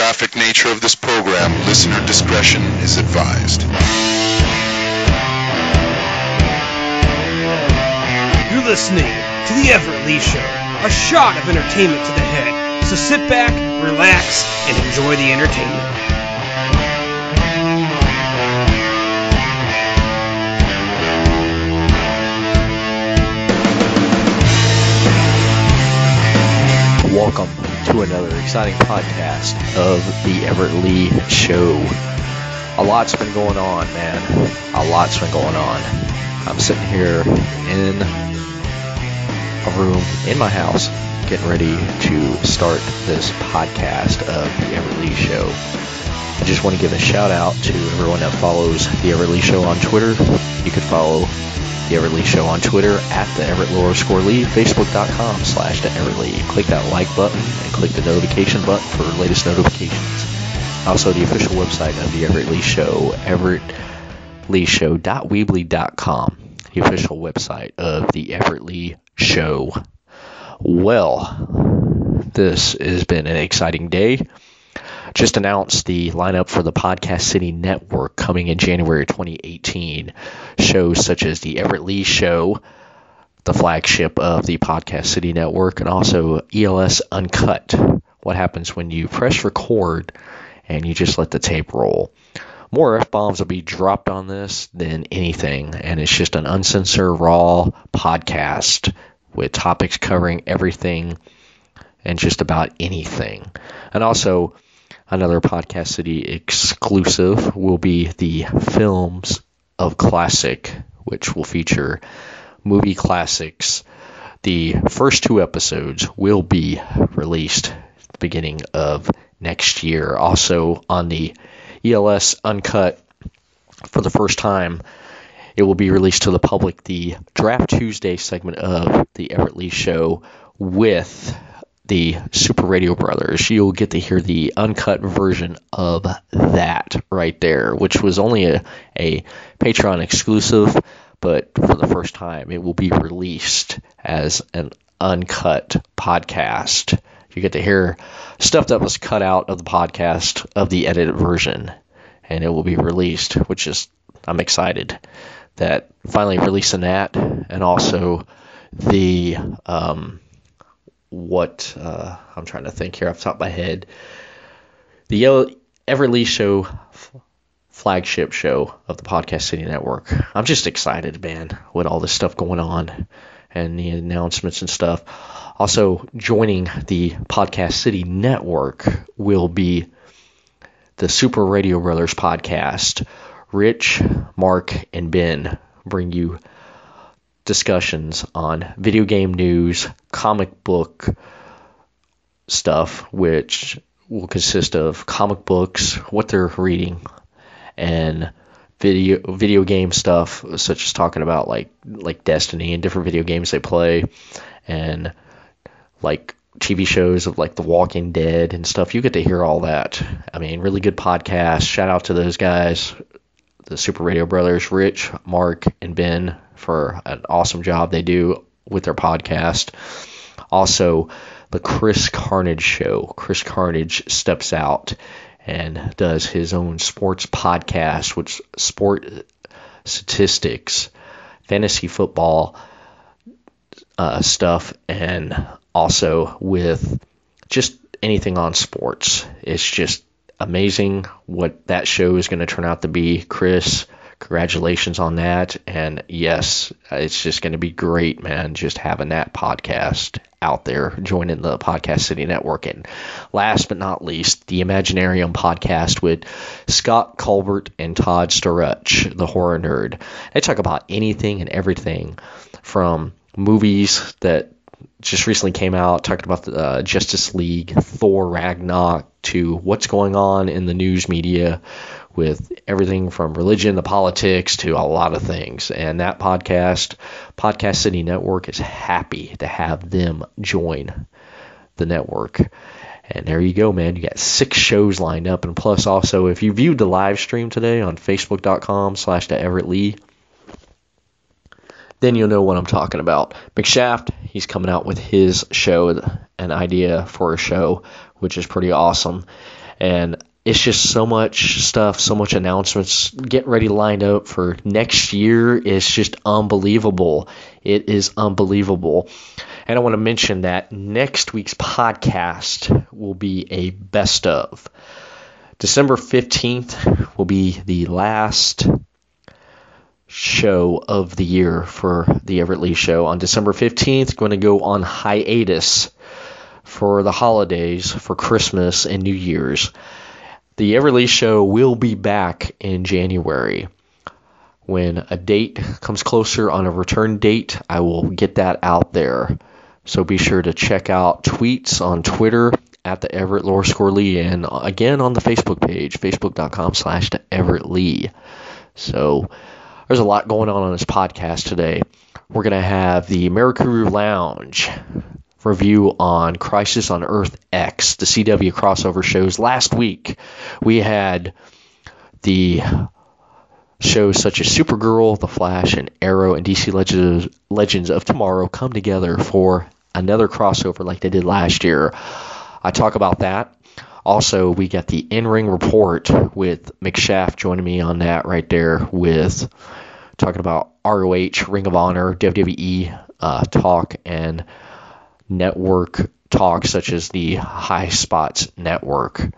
graphic nature of this program, listener discretion is advised. You're listening to the Everett Lee Show, a shot of entertainment to the head. So sit back, relax, and enjoy the entertainment. Welcome to another exciting podcast of the Everett Lee Show. A lot's been going on, man. A lot's been going on. I'm sitting here in a room in my house getting ready to start this podcast of the Everett Lee Show. I just want to give a shout out to everyone that follows the Everett Lee Show on Twitter. You could follow the Everett Lee Show on Twitter at the Everett_Lee, Facebook.com/the Everett Lee. Click that like button and click the notification button for latest notifications. Also, the official website of the Everett Lee Show, everettleeshow.weebly.com. The official website of the Everett Lee Show. Well, this has been an exciting day. Just announced the lineup for the Podcast City Network coming in January 2018. Shows such as the Everett Lee Show, the flagship of the Podcast City Network, and also ELS Uncut. What happens when you press record and you just let the tape roll. More F-bombs will be dropped on this than anything, and it's just an uncensored, raw podcast with topics covering everything and just about anything. And also, another Podcast City exclusive will be the Films of Classic, which will feature movie classics. The first 2 episodes will be released at the beginning of next year. Also on the ELS Uncut, for the first time, it will be released to the public the Draft Tuesday segment of the Everett Lee Show with the Super Radio Brothers. You'll get to hear the uncut version of that right there, which was only a Patreon exclusive, but for the first time it will be released as an uncut podcast. You get to hear stuff that was cut out of the podcast of the edited version, and it will be released, which is, I'm excited that finally releasing that, and also the I'm trying to think here off the top of my head. The Everett Lee Show flagship show of the Podcast City Network. I'm just excited, man, with all this stuff going on and the announcements and stuff. Also, joining the Podcast City Network will be the Super Radio Brothers podcast. Rich, Mark, and Ben bring you discussions on video game news, comic book stuff, which will consist of comic books, what they're reading, and video game stuff, such as talking about like Destiny and different video games they play, and like TV shows of like The Walking Dead and stuff. You get to hear all that. I mean, really good podcast. Shout out to those guys, the Super Radio Brothers, Rich, Mark, and Ben, for an awesome job they do with their podcast. Also, the Chris Carnage Show. Chris Carnage steps out and does his own sports podcast with sport statistics, fantasy football stuff, and also with just anything on sports. It's just amazing what that show is going to turn out to be. Chris, congratulations on that. And yes, it's just going to be great, man, just having that podcast out there, joining the Podcast City Network. And last but not least, the Imaginarium podcast with Scott Colbert and Todd Storich, the horror nerd. They talk about anything and everything from movies that just recently came out, talking about the Justice League, Thor Ragnarok, to what's going on in the news media with everything from religion to politics to a lot of things. And that Podcast City Network, is happy to have them join the network. And there you go, man. You got 6 shows lined up. And plus also, if you viewed the live stream today on Facebook.com/the Everett Lee, then you'll know what I'm talking about. McShaft, he's coming out with his show, an idea for a show, which is pretty awesome. And it's just so much stuff, so much announcements getting ready lined up for next year. It's just unbelievable. It is unbelievable. And I want to mention that next week's podcast will be a best of. December 15th will be the last show of the year for the Everett Lee Show. On December 15th, going to go on hiatus for the holidays, for Christmas and New Year's. The Everett Lee Show will be back in January. When a date comes closer on a return date, I will get that out there. So be sure to check out tweets on Twitter at the Everett _Lee, and again on the Facebook page, facebook.com/TheEverettLee. So there's a lot going on this podcast today. We're going to have the Mirakuru Lounge review on Crisis on Earth X, the CW crossover shows. Last week, we had the shows such as Supergirl, The Flash, and Arrow, and DC Legends of Tomorrow come together for another crossover like they did last year. I talk about that. Also, we got the In-Ring Report with McShaft joining me on that right there, with talking about ROH, Ring of Honor, WWE talk, and network talk such as the High Spots Network,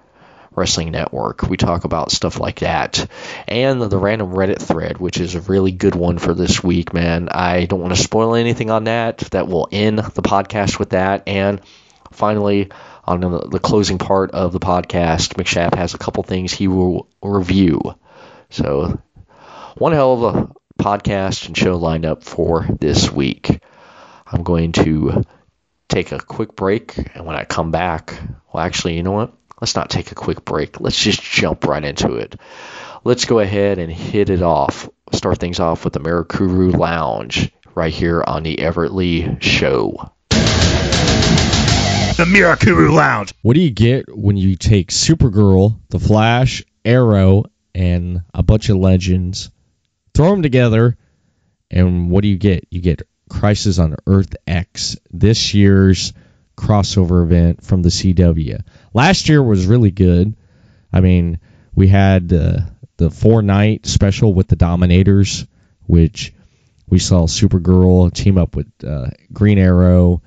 Wrestling Network. We talk about stuff like that. And the random Reddit thread, which is a really good one for this week, man. I don't want to spoil anything on that. That will end the podcast with that. And finally, on the closing part of the podcast, McShaft has a couple things he will review. So, one hell of a podcast and show lined up for this week. I'm going to take a quick break, and when I come back, well, actually, you know what? Let's not take a quick break. Let's just jump right into it. Let's go ahead and hit it off. Start things off with the Mirakuru Lounge right here on the Everett Lee Show. The Mirakuru Lounge. What do you get when you take Supergirl, The Flash, Arrow, and a bunch of legends, throw them together, and what do you get? You get Crisis on Earth X, this year's crossover event from the CW. Last year was really good. I mean, we had the 4-night special with the Dominators, which we saw Supergirl team up with Green Arrow,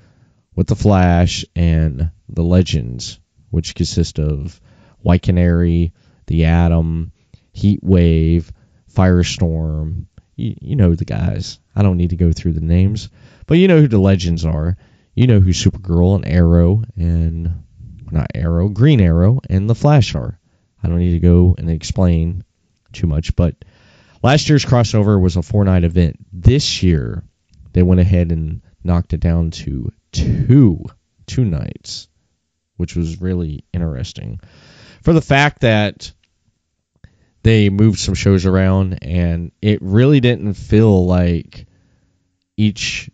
with the Flash, and the Legends, which consist of White Canary, the Atom, Heat Wave, Firestorm. You know the guys. I don't need to go through the names, but you know who the Legends are. You know who Supergirl and Arrow and Green Arrow and the Flash are. I don't need to go and explain too much, but last year's crossover was a 4-night event. This year, they went ahead and knocked it down to two nights, which was really interesting for the fact that they moved some shows around, and it really didn't feel like each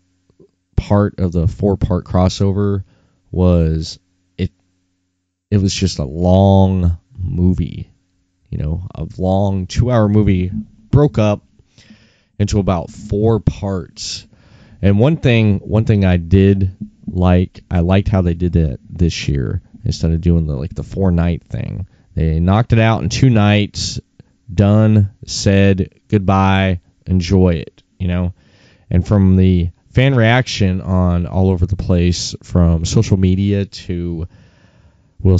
part of the 4-part crossover was it was just a long movie, a long 2-hour movie broke up into about 4 parts. And one thing I did like, I liked how they did that this year instead of doing the 4-night thing. They knocked it out in 2 nights, done, said goodbye, enjoy it, And from the fan reaction on all over the place, from social media to, well,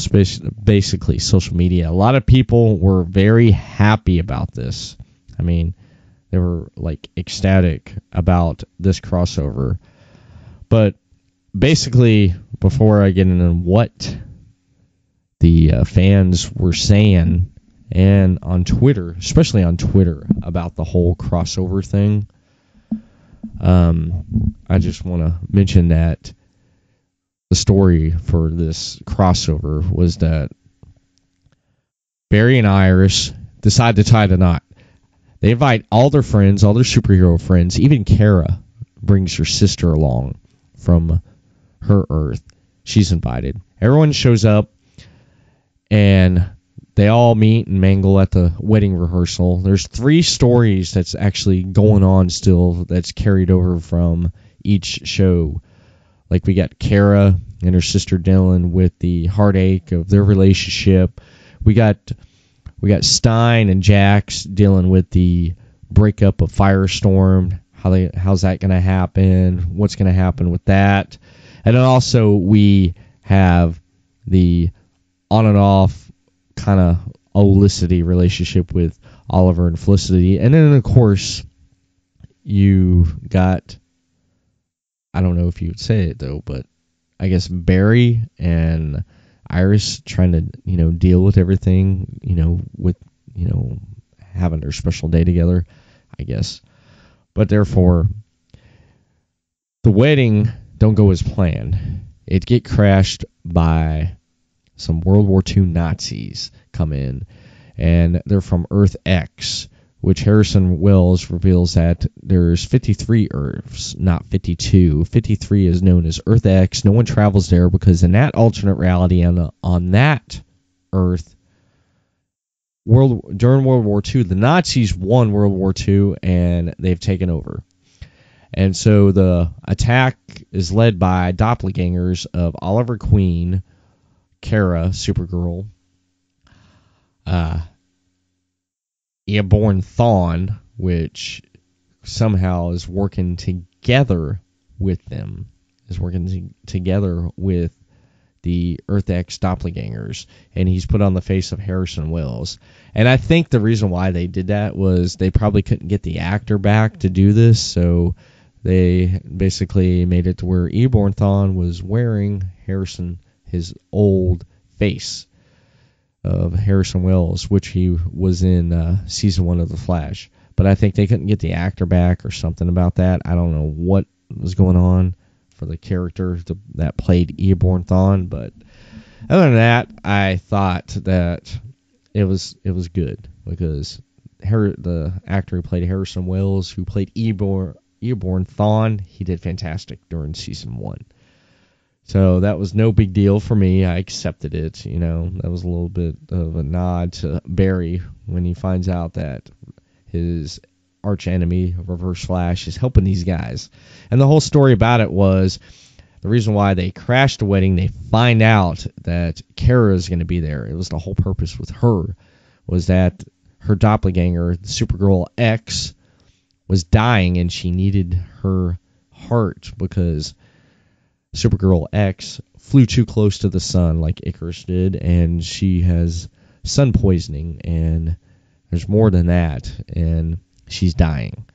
basically social media, a lot of people were very happy about this. I mean, they were ecstatic about this crossover. But basically, before I get into what the fans were saying, and on Twitter, especially on Twitter, about the whole crossover thing, I just want to mention that the story for this crossover was that Barry and Iris decide to tie the knot. They invite all their friends, all their superhero friends. Even Kara brings her sister along from her Earth. She's invited. Everyone shows up, and they all meet and mingle at the wedding rehearsal. There's 3 stories that's actually going on still that's carried over from each show. We got Kara and her sister Dylan with the heartache of their relationship. we got Stein and Jax dealing with the breakup of Firestorm. How's that going to happen? What's going to happen with that? And then also we have the on and off kind of Olicity relationship with Oliver and Felicity. And then, of course, you got, I don't know if you would say it, though, but I guess Barry and Iris trying to, deal with everything, with, having their special day together, I guess. But therefore, the wedding don't go as planned. It get crashed by some World War II Nazis come in, and they're from Earth X, which Harrison Wells reveals that there's 53 Earths, not 52. 53 is known as Earth X. No one travels there because in that alternate reality on that Earth, during World War II, the Nazis won World War II, and they've taken over. And so the attack is led by doppelgangers of Oliver Queen, Kara, Supergirl, Airborne Thawne, which somehow is working together with them, together with the Earth X doppelgangers, and he's put on the face of Harrison Wells. And I think the reason why they did that was they probably couldn't get the actor back to do this, so they basically made it to where Airborne Thawne was wearing his old face of Harrison Wells, which he was in season 1 of The Flash. But I think they couldn't get the actor back or something about that. I don't know what was going on for the character that played Airborne Thawne, but other than that, I thought that it was good because the actor who played Harrison Wells, who played Airborne Thawne, he did fantastic during season 1. So that was no big deal for me. I accepted it. That was a little bit of a nod to Barry when he finds out that his arch enemy, Reverse Flash, is helping these guys. And the whole story about it was the reason why they crashed the wedding. They find out that Kara is going to be there. It was the whole purpose with her was that her doppelganger, Supergirl X, was dying and she needed her heart because Supergirl X flew too close to the sun like Icarus did, and she has sun poisoning, and there's more than that, and she's dying.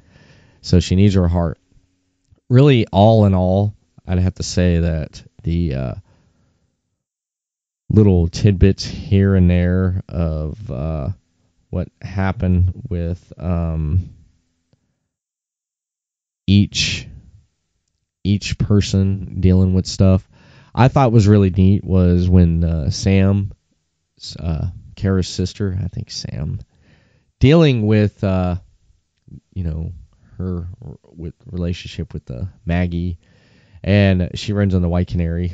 So she needs her heart. Really, all in all, I'd have to say that the little tidbits here and there of what happened with each person dealing with stuff, I thought was really neat was when Sam, Kara's sister, I think Sam, dealing with her with relationship with Maggie, and she runs on the White Canary.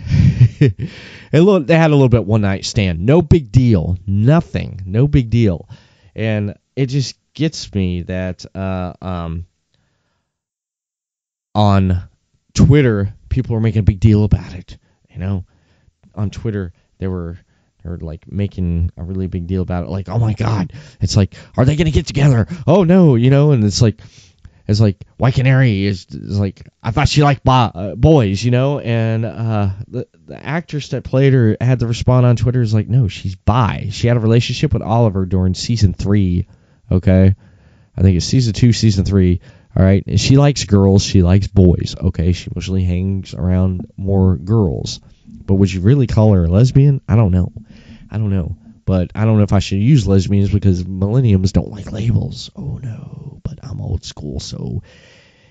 And they had a little bit one night stand. No big deal. Nothing. No big deal. And it just gets me that on Twitter, people were making a big deal about it. On Twitter, they were like making a really big deal about it. Like, oh my God, it's like, are they going to get together? Oh no, and it's like White Canary is like, I thought she liked boys, and the actress that played her had to respond on Twitter is like, no, she's bi. She had a relationship with Oliver during season 3. Okay, I think it's season 2, season 3. All right, and she likes girls, she likes boys. Okay, she usually hangs around more girls. But would you really call her a lesbian? I don't know. But I don't know if I should use lesbians because millenniums don't like labels. Oh no, but I'm old school, so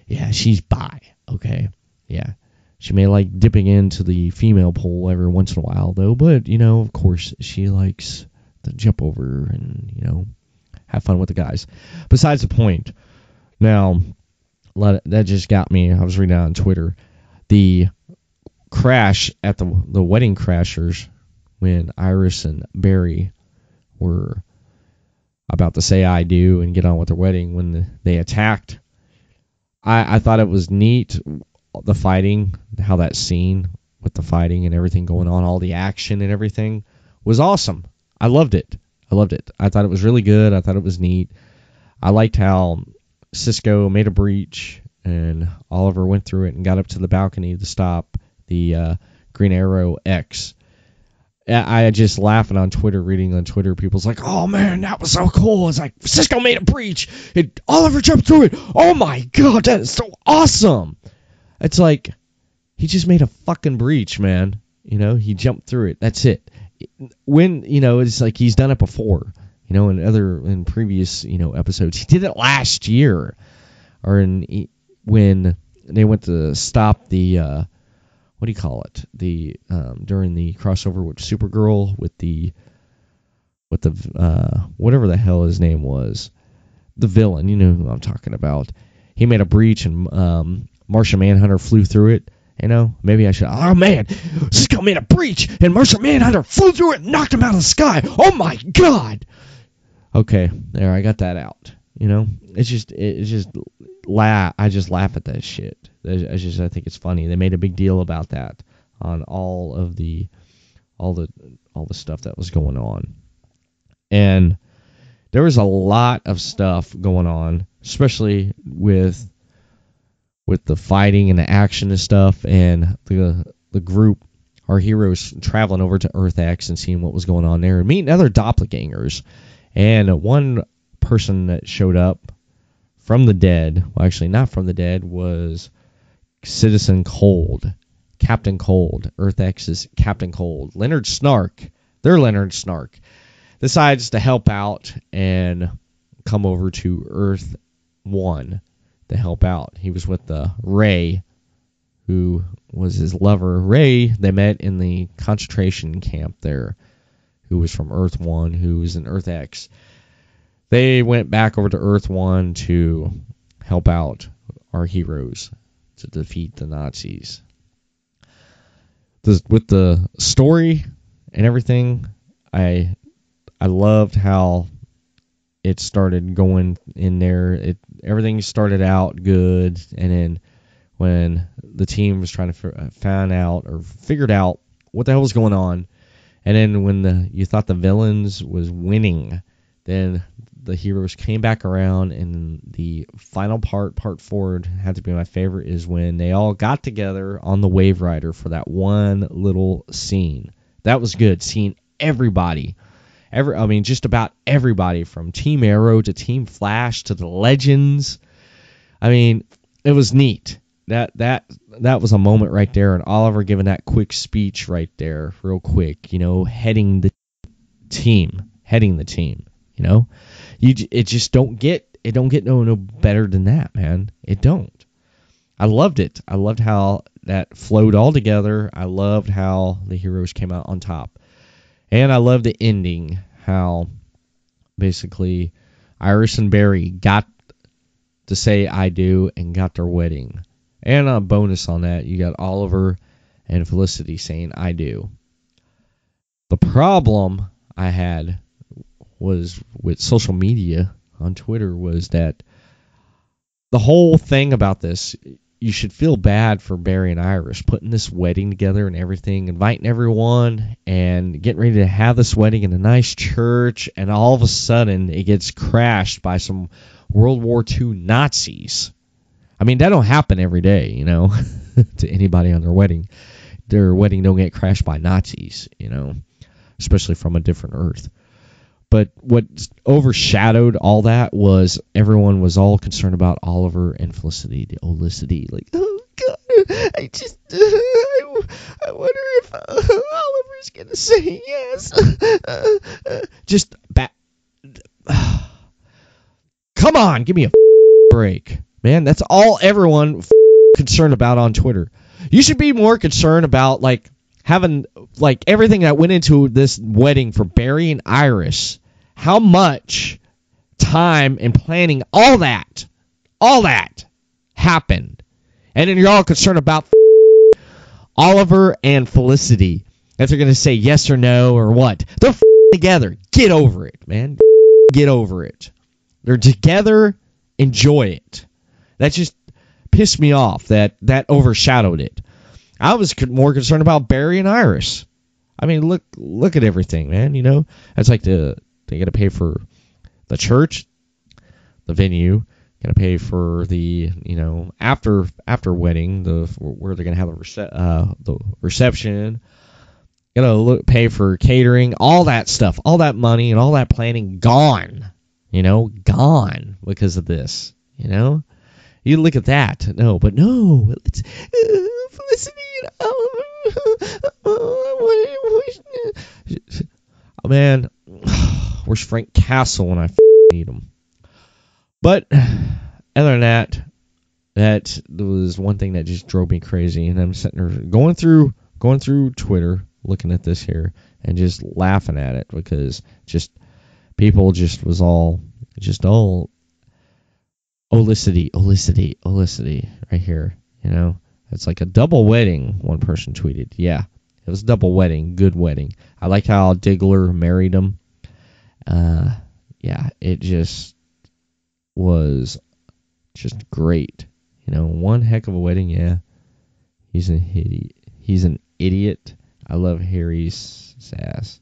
yeah, she's bi. Okay, yeah. She may like dipping into the female pool every once in a while though, but of course she likes to jump over and have fun with the guys. Besides the point. Now, that just got me. I was reading on Twitter. The crash at the Wedding Crashers when Iris and Barry were about to say I do and get on with their wedding when they attacked. I thought it was neat, the fighting, how that scene with the fighting and everything going on, all the action and everything was awesome. I loved it. I loved it. I thought it was really good. I thought it was neat. I liked how Cisco made a breach and Oliver went through it and got up to the balcony to stop the Green Arrow X. I just laughing on Twitter, reading on Twitter, people's like, oh man, that was so cool. It's like, Cisco made a breach and Oliver jumped through it. Oh my god, that is so awesome. It's like, he just made a fucking breach, man. You know, he jumped through it. That's it. When, you know, it's like he's done it before, you know, in previous, you know, episodes. He did it last year, or when they went to stop the, what do you call it? The during the crossover with Supergirl with the whatever the hell his name was, the villain. You know who I'm talking about. He made a breach and Martian Manhunter flew through it. You know, maybe I should. Oh man, Cisco made a breach and Martian Manhunter flew through it and knocked him out of the sky. Oh my god. Okay, there, I got that out. You know, I just laugh at that shit. I think it's funny. They made a big deal about that on all the stuff that was going on, and there was a lot of stuff going on, especially with the fighting and the action and stuff, and the group, our heroes traveling over to Earth X and seeing what was going on there, and meeting other doppelgangers. And one person that showed up from the dead, well, actually not from the dead, was Citizen Cold, Captain Cold, Earth X's Captain Cold. Leonard Snark, decides to help out and come over to Earth 1 to help out. He was with Ray, who was his lover. Ray, they met in the concentration camp there, who was from Earth 1, who was in Earth X. They went back over to Earth 1 to help out our heroes to defeat the Nazis. With the story and everything, I loved how it started going in there. Everything started out good, and then when the team was trying to figured out what the hell was going on, and then when you thought the villains was winning, then the heroes came back around, and the final part 4, had to be my favorite, is when they all got together on the Wave Rider for that one little scene. That was good, seeing everybody. Just about everybody, from Team Arrow to Team Flash to the Legends. I mean, it was neat. That was a moment right there, and Oliver giving that quick speech right there, real quick, you know, heading the team, you know. It just don't get no better than that, man. It don't. I loved it. I loved how that flowed all together. I loved how the heroes came out on top. And I love the ending, how basically Iris and Barry got to say I do and got their wedding. And a bonus on that, you got Oliver and Felicity saying I do. The problem I had was with social media on Twitter was that the whole thing about this, you should feel bad for Barry and Iris putting this wedding together and everything, inviting everyone and getting ready to have this wedding in a nice church, and all of a sudden it gets crashed by some World War II Nazis. I mean, that don't happen every day, you know, to anybody on their wedding. Their wedding don't get crashed by Nazis, you know, especially from a different Earth. But what overshadowed all that was everyone was all concerned about Oliver and Felicity, the Olicity. Like, oh, God, I wonder if Oliver's going to say yes. Come on, give me a break. Man, that's all everyone concerned about on Twitter. You should be more concerned about, like, having, like, everything that went into this wedding for Barry and Iris. How much time and planning, all that happened. And then you're all concerned about Oliver and Felicity. If they're going to say yes or no or what. They're together. Get over it, man. Get over it. They're together. Enjoy it. That just pissed me off. That overshadowed it. I was more concerned about Barry and Iris. I mean, look at everything, man. You know, that's like the They got to pay for the church, the venue, got to pay for the, after wedding, where they're going to have the reception. Got to pay for catering, all that stuff, all that money and all that planning gone. Gone because of this. You look at that. No, it's Felicity. Oh, man, where's Frank Castle when I need him? But other than that was one thing that just drove me crazy, and I'm sitting there going through Twitter, looking at this here, and just laughing at it because just people just was all Olicity right here. It's like a double wedding. One person tweeted, yeah, it was a double wedding, good wedding. I like how Diggler married him. Yeah, it just was just great. One heck of a wedding. Yeah, he's an idiot. I love Harry's sass.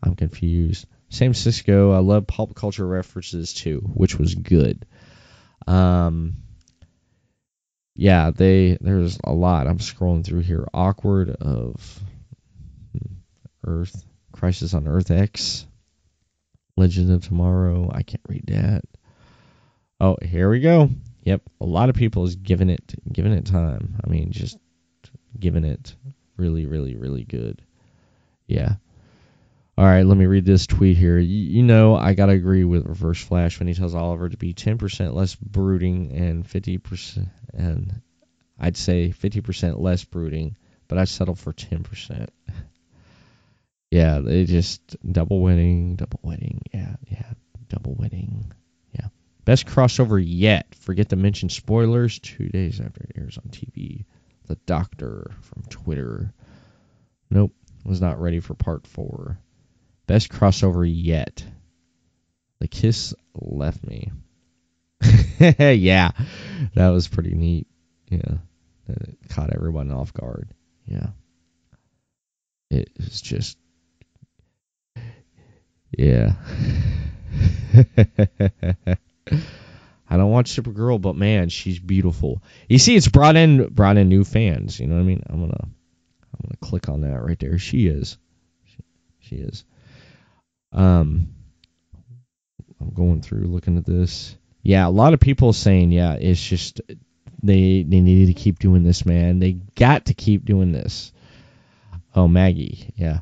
I'm confused. Same Cisco. I love pop culture references too, which was good. Yeah, there's a lot. I'm scrolling through here. Awkward of Earth, Crisis on Earth X, Legend of Tomorrow. I can't read that. Oh, here we go. Yep, a lot of people is giving it time. I mean, just giving it really, really, really good. Yeah. All right, let me read this tweet here. I got to agree with Reverse Flash when he tells Oliver to be 10% less brooding and 50%, and I'd say 50% less brooding, but I'd settle for 10%. Yeah, they just double wedding. Yeah, double wedding. Yeah. Best crossover yet. Forget to mention spoilers 2 days after it airs on TV. The Doctor from Twitter. Nope, was not ready for part 4. Best crossover yet. The Kiss left me. Yeah, that was pretty neat. Yeah, it caught everyone off guard. Yeah, it was just, yeah. I don't watch Supergirl, but man, she's beautiful. You see, it's brought in new fans. You know what I mean? I'm gonna click on that right there. She is. I'm going through looking at this. Yeah, a lot of people saying, yeah, it's just they needed to keep doing this, man. They got to keep doing this. Oh, Maggie, yeah.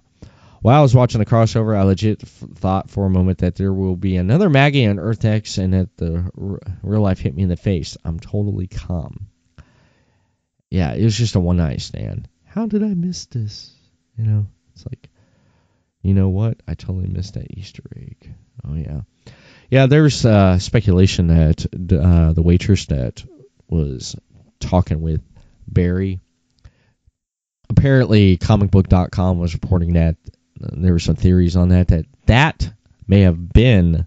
While I was watching the crossover, I legit thought for a moment that there will be another Maggie on Earth X, and that the real life hit me in the face. I'm totally calm. Yeah, it was just a one-night stand. How did I miss this? It's like, you know what? I totally missed that Easter egg. Oh, yeah. Yeah, there's speculation that the waitress that was talking with Barry, apparently comicbook.com was reporting that there were some theories on that may have been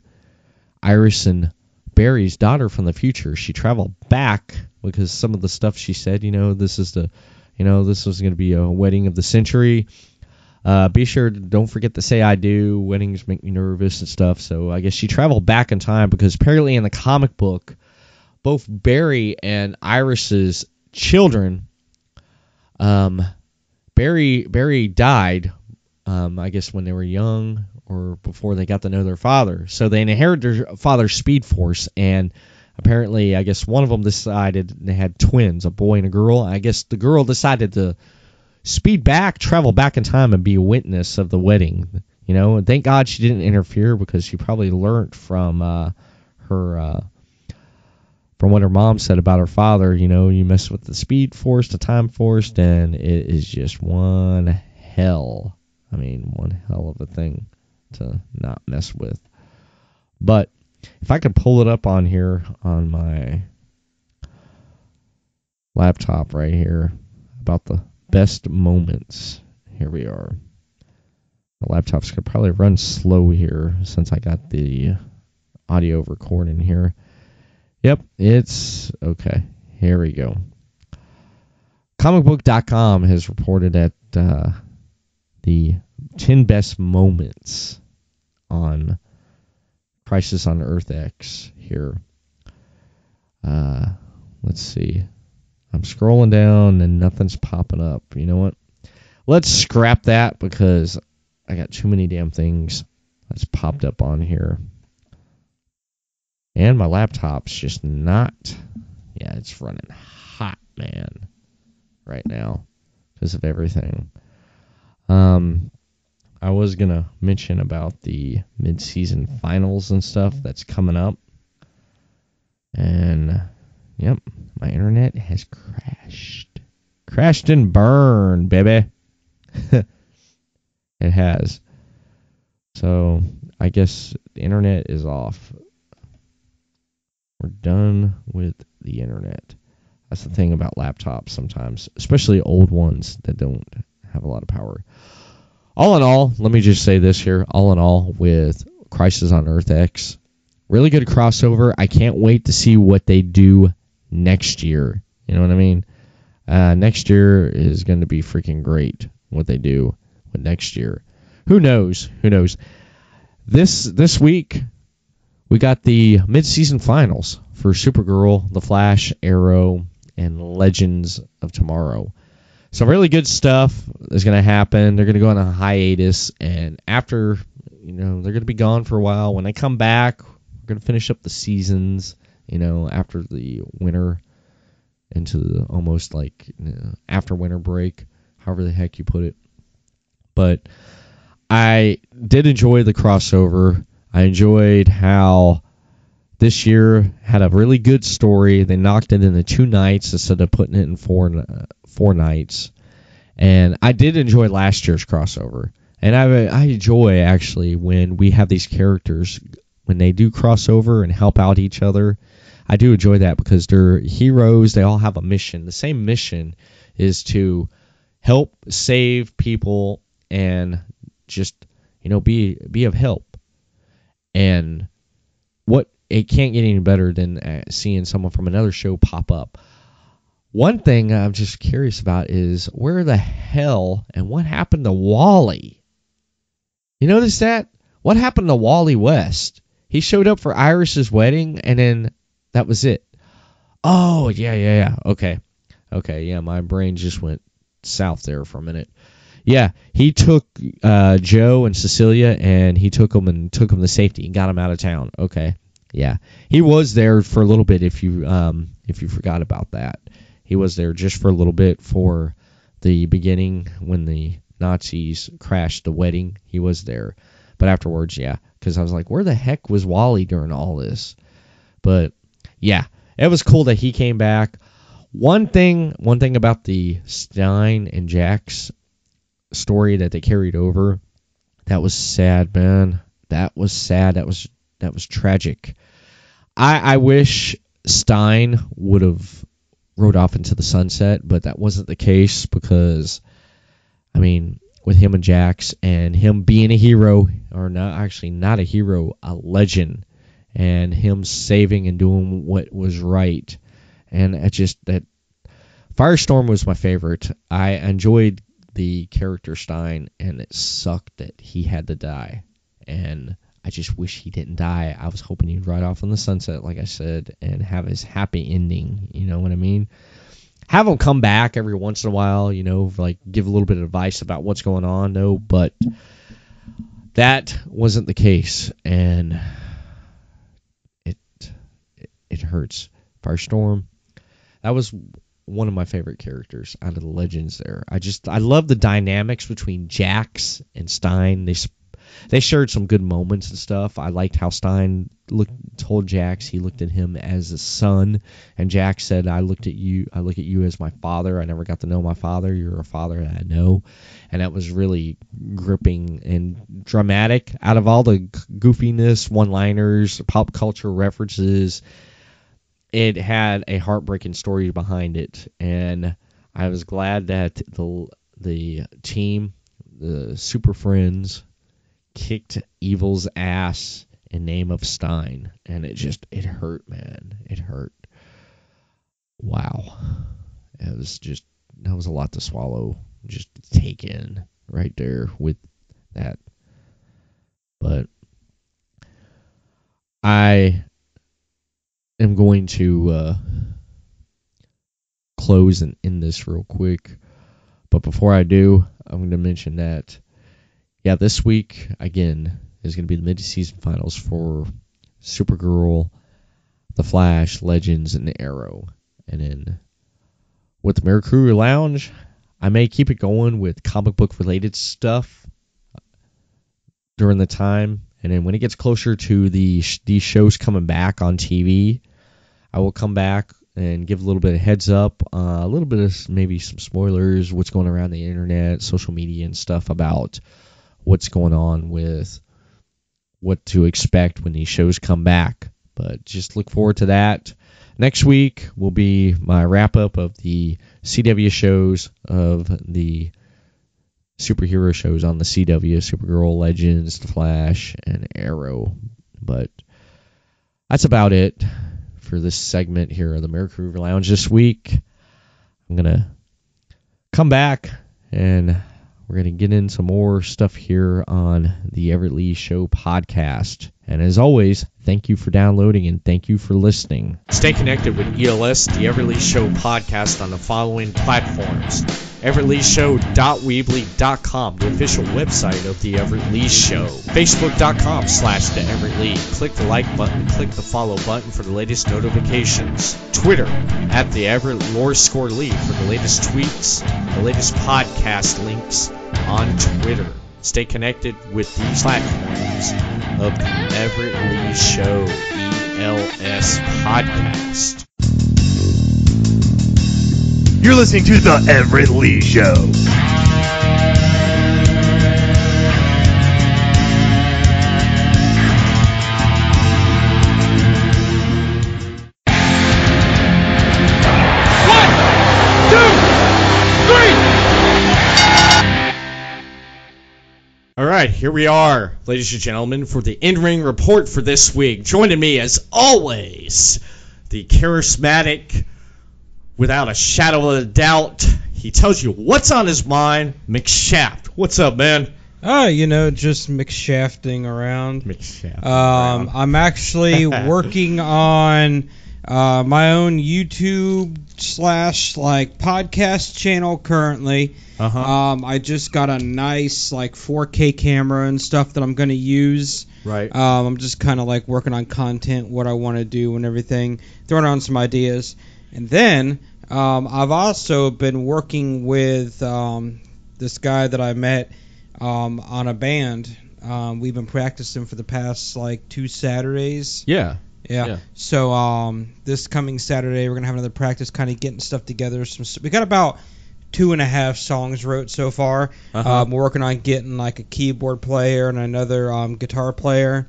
Iris and Barry's daughter from the future. She traveled back because some of the stuff she said, this was going to be a wedding of the century. Be sure to don't forget to say I do. Weddings make me nervous and stuff. So I guess she traveled back in time because apparently in the comic book, both Barry and Iris's children, Barry died, I guess when they were young or before they got to know their father. So they inherited their father's speed force, and apparently, I guess one of them decided they had twins, a boy and a girl. I guess the girl decided to travel back in time and be a witness of the wedding. And thank God she didn't interfere, because she probably learned from from what her mom said about her father. You mess with the speed force, the time force, and it is just one hell of a thing to not mess with. But if I could pull it up on here on my laptop right here about the best moments. Here we are. The laptop's going to probably run slow here since I got the audio recording here. Yep, it's okay. Here we go. Comicbook.com has reported that the 10 best moments on Crisis on Earth X here. Let's see. I'm scrolling down and nothing's popping up. You know what? Let's scrap that because I got too many damn things that's popped up on here. And my laptop's just not... Yeah, it's running hot, man, right now because of everything. I was going to mention about the mid-season finals and stuff that's coming up. And, yep, my internet has crashed. Crashed and burned, baby. It has. So, I guess the internet is off. We're done with the internet. That's the thing about laptops sometimes, especially old ones that don't have a lot of power. All in all, let me just say this here. All in all, with Crisis on Earth X, really good crossover. I can't wait to see what they do next year. You know what I mean? Next year is going to be freaking great, what they do with next year. Who knows? Who knows? This week, we got the mid-season finals for Supergirl, The Flash, Arrow, and Legends of Tomorrow. Some really good stuff is going to happen. They're going to go on a hiatus, and after, they're going to be gone for a while. When they come back, we're going to finish up the seasons, after the winter, into the almost like after winter break, however the heck you put it. But I did enjoy the crossover. I enjoyed how this year had a really good story. They knocked it into 2 nights instead of putting it in four nights. And I did enjoy last year's crossover. And I enjoy, actually, when we have these characters, when they do crossover and help out each other. I do enjoy that because they're heroes. They all have a mission. The same mission is to help save people and just, be of help. And it can't get any better than seeing someone from another show pop up. One thing I'm just curious about is where the hell and what happened to Wally? You notice that? What happened to Wally West? He showed up for Iris's wedding, and then that was it. Oh, yeah. Okay, yeah, my brain just went south there for a minute. Yeah, he took Joe and Cecilia, and he took them to safety and got them out of town. Okay, yeah, he was there for a little bit. If you forgot about that, he was there just for a little bit for the beginning when the Nazis crashed the wedding. He was there, but afterwards, yeah, because I was like, where the heck was Wally during all this? But yeah, it was cool that he came back. One thing about the Stein and Jax story that they carried over, that was sad, man. That was sad. That was tragic. I wish Stein would have rode off into the sunset, but that wasn't the case because, with him and Jax and him being a hero, or not a hero, a legend, and him saving and doing what was right, and that Firestorm was my favorite. I enjoyed the character Stein, and it sucked that he had to die, and I just wish he didn't die. I was hoping he'd ride off in the sunset, like I said, and have his happy ending, you know what I mean? Have him come back every once in a while, like give a little bit of advice about what's going on, though, but that wasn't the case, and it hurts. Firestorm, that was one of my favorite characters out of the Legends there. I love the dynamics between Jax and Stein. They shared some good moments and stuff. I liked how Stein told Jax he looked at him as a son, and Jax said, I look at you as my father. I never got to know my father. You're a father that I know. And that was really gripping and dramatic. Out of all the goofiness, one-liners, pop culture references, it had a heartbreaking story behind it, and I was glad that the team, the Super Friends, kicked Evil's ass in name of Stein, and it hurt, man. It hurt. Wow. That was a lot to swallow, just to take in right there with that. But I am going to close and end this real quick. But before I do, I'm going to mention that, this week, again, is going to be the mid-season finals for Supergirl, The Flash, Legends, and Arrow. And then with the Mirakuru Lounge, I may keep it going with comic book-related stuff during the time. And then when it gets closer to these shows coming back on TV, I will come back and give a little bit of heads up, a little bit of maybe some spoilers, what's going around the internet, social media and stuff about what's going on with what to expect when these shows come back. But just look forward to that. Next week will be my wrap-up of the CW shows, of the superhero shows on the CW, Supergirl, Legends, The Flash, and Arrow. But that's about it for this segment here of the Mirakuru Lounge this week. I'm going to come back and we're going to get in some more stuff here on the Everett Lee Show podcast. And as always, thank you for downloading and thank you for listening. Stay connected with ELS, the Everett Lee Show podcast, on the following platforms: everettleeshow.weebly.com, the official website of the Everett Lee Show; facebook.com/the Everett Lee. Click the like button, click the follow button for the latest notifications; Twitter @the Everett _ Lee for the latest tweets, the latest podcast links on Twitter. Stay connected with these platforms of the Everett Lee Show ELS podcast. You're listening to the Everett Lee Show. All right, here we are, ladies and gentlemen, for the in-ring report for this week. Joining me, as always, the charismatic, without a shadow of a doubt, he tells you what's on his mind, McShaft. What's up, man? Just McShafting around. I'm actually working on my own YouTube / podcast channel currently. I just got a nice 4K camera and stuff that I'm going to use. Right. I'm just kind of working on content, what I want to do and everything, throwing on some ideas. And then I've also been working with this guy that I met on a band. We've been practicing for the past 2 Saturdays. Yeah. So this coming Saturday we're gonna have another practice, kind of getting stuff together. We got about 2.5 songs wrote so far. We're working on getting a keyboard player and another guitar player.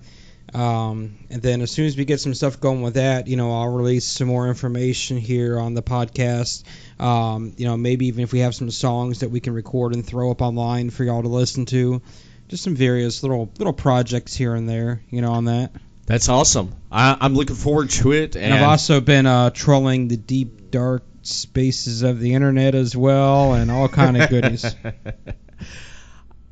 And then as soon as we get some stuff going with that, I'll release some more information here on the podcast. Maybe even if we have some songs that we can record and throw up online for y'all to listen to. Just some various little projects here and there, on that. That's awesome. I'm looking forward to it. And I've also been trolling the deep, dark spaces of the internet as well, and all kind of goodies.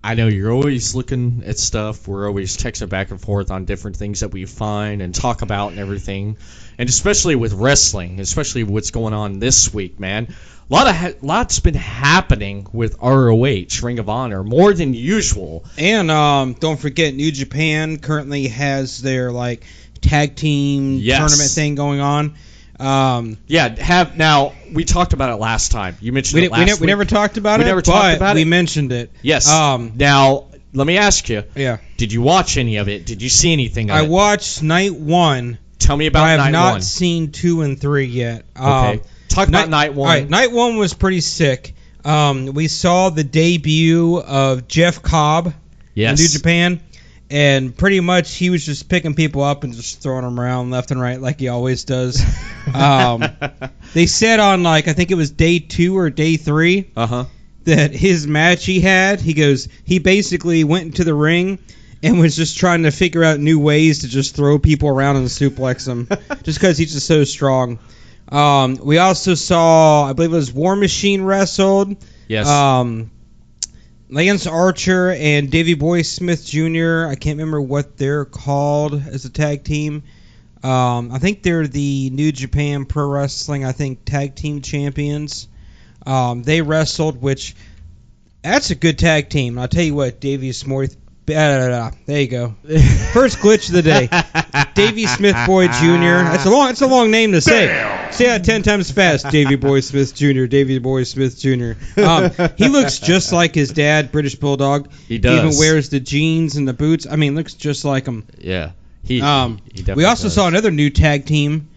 I know you're always looking at stuff. We're always texting back and forth on different things that we find and talk about and everything. And especially with wrestling, especially what's going on this week, man. Lots been happening with ROH, Ring of Honor, more than usual. And don't forget, New Japan currently has their tag team tournament thing going on. Now we talked about it last time. You mentioned it last week. We never talked about it. We mentioned it. Yes. Now let me ask you. Yeah. Did you watch any of it? Did you see anything of it? I watched night 1. Tell me about night 1. I have not seen 2 and 3 yet. Okay. Talk about night 1. All right. Night 1 was pretty sick. We saw the debut of Jeff Cobb in New Japan. And pretty much he was just picking people up and just throwing them around left and right like he always does. They said on I think it was day 2 or day 3 that his match he basically went into the ring and was just trying to figure out new ways to just throw people around and suplex them just because he's just so strong. We also saw, I believe it was War Machine wrestled. Yes. Lance Archer and Davey Boy Smith Jr., I can't remember what they're called as a tag team. I think they're the New Japan Pro Wrestling, tag team champions. They wrestled, which that's a good tag team. I'll tell you what, Davey Smith. There you go. First glitch of the day. Davey Smith Boy Jr. That's a long name to say. Say that 10 times fast. Davey Boy Smith Jr. Davey Boy Smith Jr. He looks just like his dad, British Bulldog. He does. He even wears the jeans and the boots. Looks just like him. Yeah. He definitely we also does. saw another new tag team,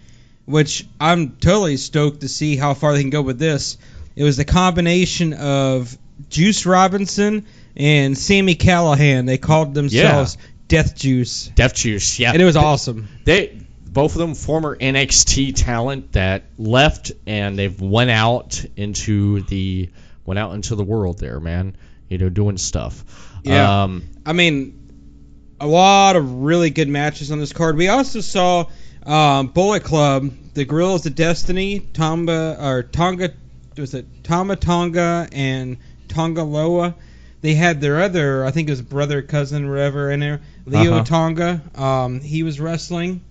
which I'm totally stoked to see how far they can go with this. It was the combination of Juice Robinson and Sami Callihan. They called themselves Death Juice. Death Juice, yeah. And it was awesome. Both of them former NXT talent that left, and they've went out into the world there, man. Doing stuff. Yeah. A lot of really good matches on this card. We also saw Bullet Club, the Gorillas of Destiny, Tama Tonga, and Tonga Loa. They had their other, I think it was brother, cousin, whatever, in there. Leo Tonga. He was wrestling.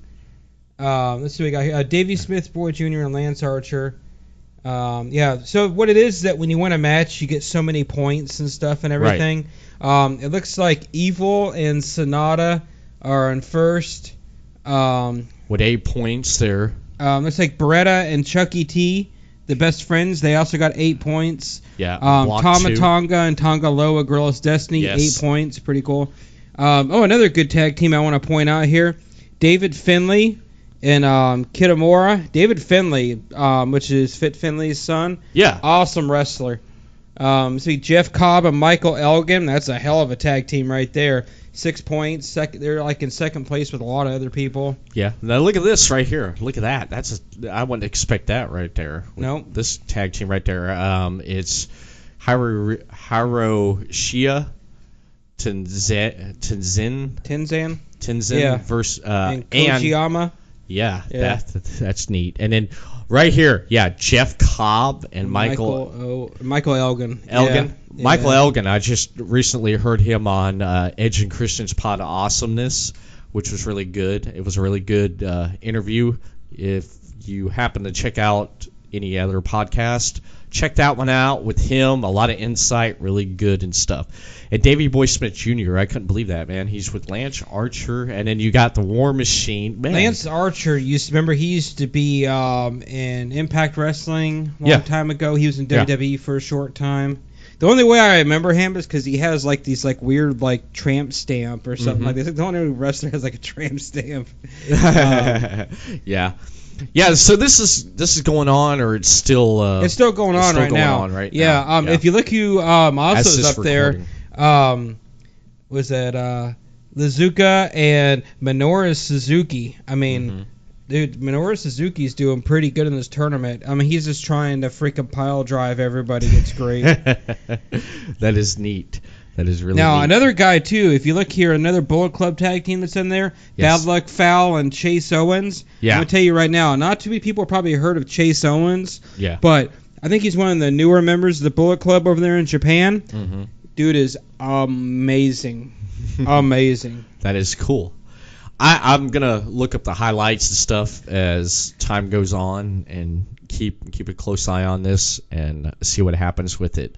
Let's see what we got here. Davey Smith Boy Jr. and Lance Archer. So what it is that when you win a match, you get so many points and stuff and everything. Right. It looks like Evil and Sonata are in first. With 8 points there. Looks like Beretta and Chucky T, the best friends, they also got 8 points. Yeah. Tama Tonga and Tonga Loa, Girls Destiny, 8 points. Pretty cool. Another good tag team I want to point out here. David Finlay and Kitamura. David Finlay, which is Fit Finlay's son. Yeah. Awesome wrestler. See Jeff Cobb and Michael Elgin. That's a hell of a tag team right there. 6 points. They're like in second place with a lot of other people. Yeah. Now look at this right here. Look at that. I wouldn't expect that right there. No. This tag team right there. It's Hiroshia Tenzin versus and Kojiyama. Yeah. That's neat. And then right here, Jeff Cobb and Michael Elgin. Michael Elgin. I just recently heard him on Edge and Christian's Pod of Awesomeness, which was really good. It was a really good interview. If you happen to check out any other podcast, check that one out with him. A lot of insight, really good and stuff. And Davey Boy Smith Jr., I couldn't believe that, man. He's with Lance Archer, and then you got the War Machine. Man. Lance Archer, he used to be in Impact Wrestling a long time ago. He was in WWE for a short time. The only way I remember him is because he has like these like weird like tramp stamp or something like this. The only wrestler has like a tramp stamp. Yeah. So this is going on, or it's still going on right now. Yeah. If you look who also is up there, was that Lazuka and Minoru Suzuki. Dude, Minoru Suzuki's doing pretty good in this tournament. He's just trying to freaking pile drive everybody. It's great. That is neat. That is really now neat. Another guy too. If you look here, another Bullet Club tag team that's in there. Bad Luck Fal and Chase Owens. Yeah. I'm gonna tell you right now, not too many people have probably heard of Chase Owens. Yeah. But I think he's one of the newer members of the Bullet Club over there in Japan. Mm-hmm. Dude is amazing. Amazing. That is cool. I'm gonna look up the highlights and stuff as time goes on and keep a close eye on this and see what happens with it.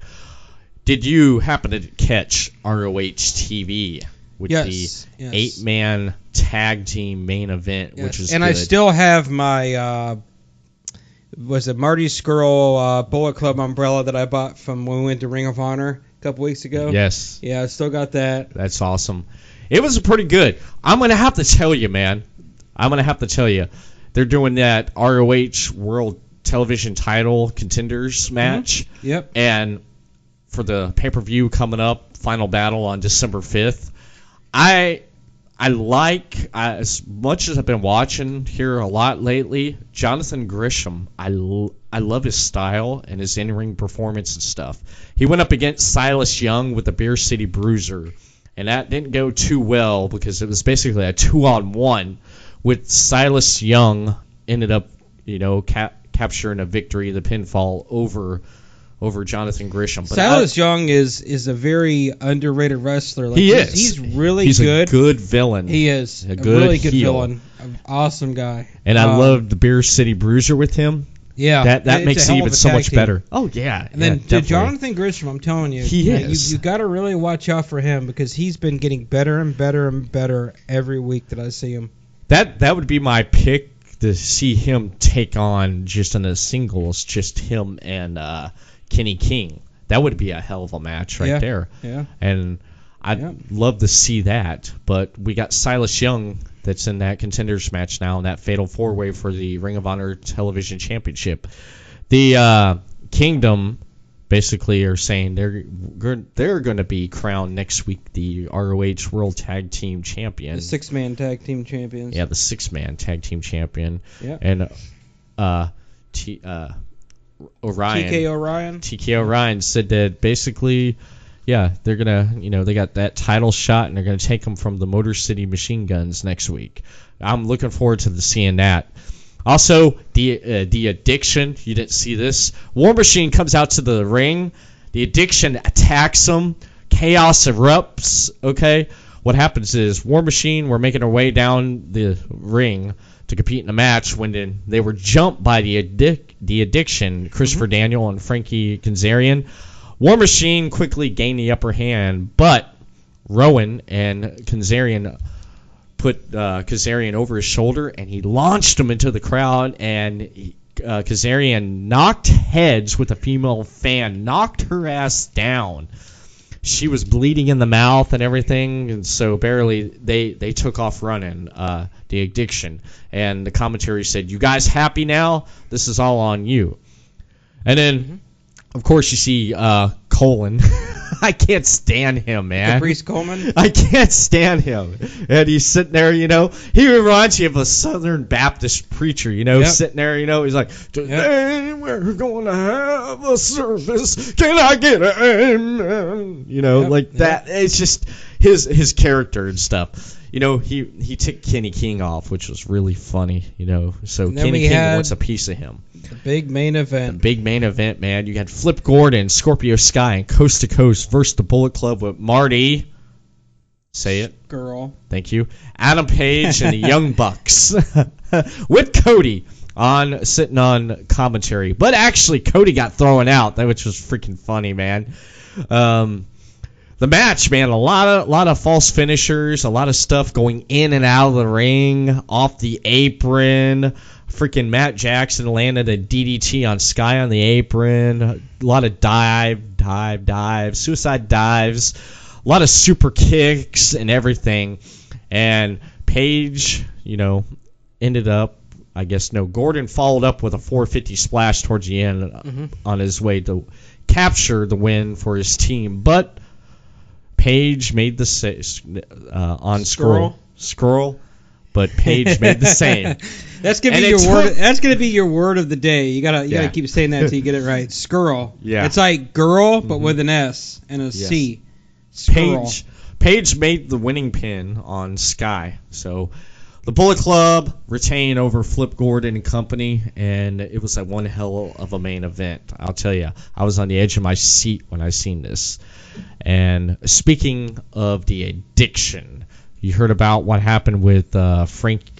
Did you happen to catch ROH TV with the 8-man tag team main event, which is and good. I still have my was it Marty Skrull Bullet Club umbrella that I bought from when we went to Ring of Honor a couple weeks ago. Yes. Yeah, I still got that. That's awesome. It was pretty good. I'm going to have to tell you, man. They're doing that ROH World Television Title Contenders match. Mm-hmm. Yep. And for the pay-per-view coming up, Final Battle on December 5th, I like, as much as I've been watching here a lot lately, Jonathan Gresham. I love his style and his in-ring performance and stuff. He went up against Silas Young with the Beer City Bruiser. And that didn't go too well because it was basically a 2-on-1 with Silas Young ended up, capturing a victory, the pinfall over over Jonathan Gresham. But Silas Young is a very underrated wrestler. Like, he is. He's really good. He's a good villain. He is a really good heel. villain. An awesome guy. And I loved the Beer City Bruiser with him. Yeah, that makes it even so much better. Oh yeah, and then Jonathan Gresham, I'm telling you, is. You got to really watch out for him because he's been getting better and better and better every week that I see him. That would be my pick to see him take on just in a singles, just him and Kenny King. That would be a hell of a match right there. Yeah. And I'd love to see that, but we got Silas Young that's in that contenders match now in that fatal four-way for the Ring of Honor Television Championship. The Kingdom basically are saying they're going to be crowned next week the ROH World Tag Team Champion. The six-man tag team champions. Yeah, the six-man tag team champion. Yeah. And Orion. TK Orion said that basically, yeah, they're gonna, they got that title shot and they're gonna take them from the Motor City Machine Guns next week. I'm looking forward to seeing that. Also, the Addiction. You didn't see this. War Machine comes out to the ring. The Addiction attacks him. Chaos erupts. Okay, what happens is War Machine were making their way down the ring to compete in a match when they were jumped by the Addiction, Christopher Daniel and Frankie Kazarian. War Machine quickly gained the upper hand, but Rowan and Kazarian put Kazarian over his shoulder, and he launched him into the crowd, and Kazarian knocked heads with a female fan, knocked her ass down. She was bleeding in the mouth and everything, and so barely they took off running, the Addiction. And the commentary said, "You guys happy now? This is all on you." And then, of course, you see Colin. I can't stand him, man. Caprice Coleman? I can't stand him. And he's sitting there, he reminds you of a Southern Baptist preacher, sitting there, he's like, "Today we're going to have a service. Can I get an amen?" That. It's just his character and stuff. He took Kenny King off, which was really funny, So Kenny King wants a piece of him. The big main event. The big main event, man. You had Flip Gordon, Scorpio Sky, and Coast to Coast versus the Bullet Club with Marty. Say it. Girl. Thank you. Adam Page and the Young Bucks. With Cody sitting on commentary. But actually, Cody got thrown out, which was freaking funny, man. The match, man, a lot of false finishers, a lot of stuff going in and out of the ring, off the apron. Freaking Matt Jackson landed a DDT on Sky on the apron. A lot of dives, suicide dives, a lot of super kicks and everything. And Page, ended up, Gordon followed up with a 450 splash towards the end on his way to capture the win for his team. But Page made the on scroll, but Page made the same. That's gonna be your word. That's gonna be your word of the day. You gotta keep saying that until you get it right. Skrull. Yeah. It's like girl, but with an S and a C. Skrull. Page made the winning pin on Sky. So the Bullet Club retained over Flip Gordon and company, and it was one hell of a main event. I'll tell you, I was on the edge of my seat when I seen this. And speaking of the Addiction, you heard about what happened with Frankie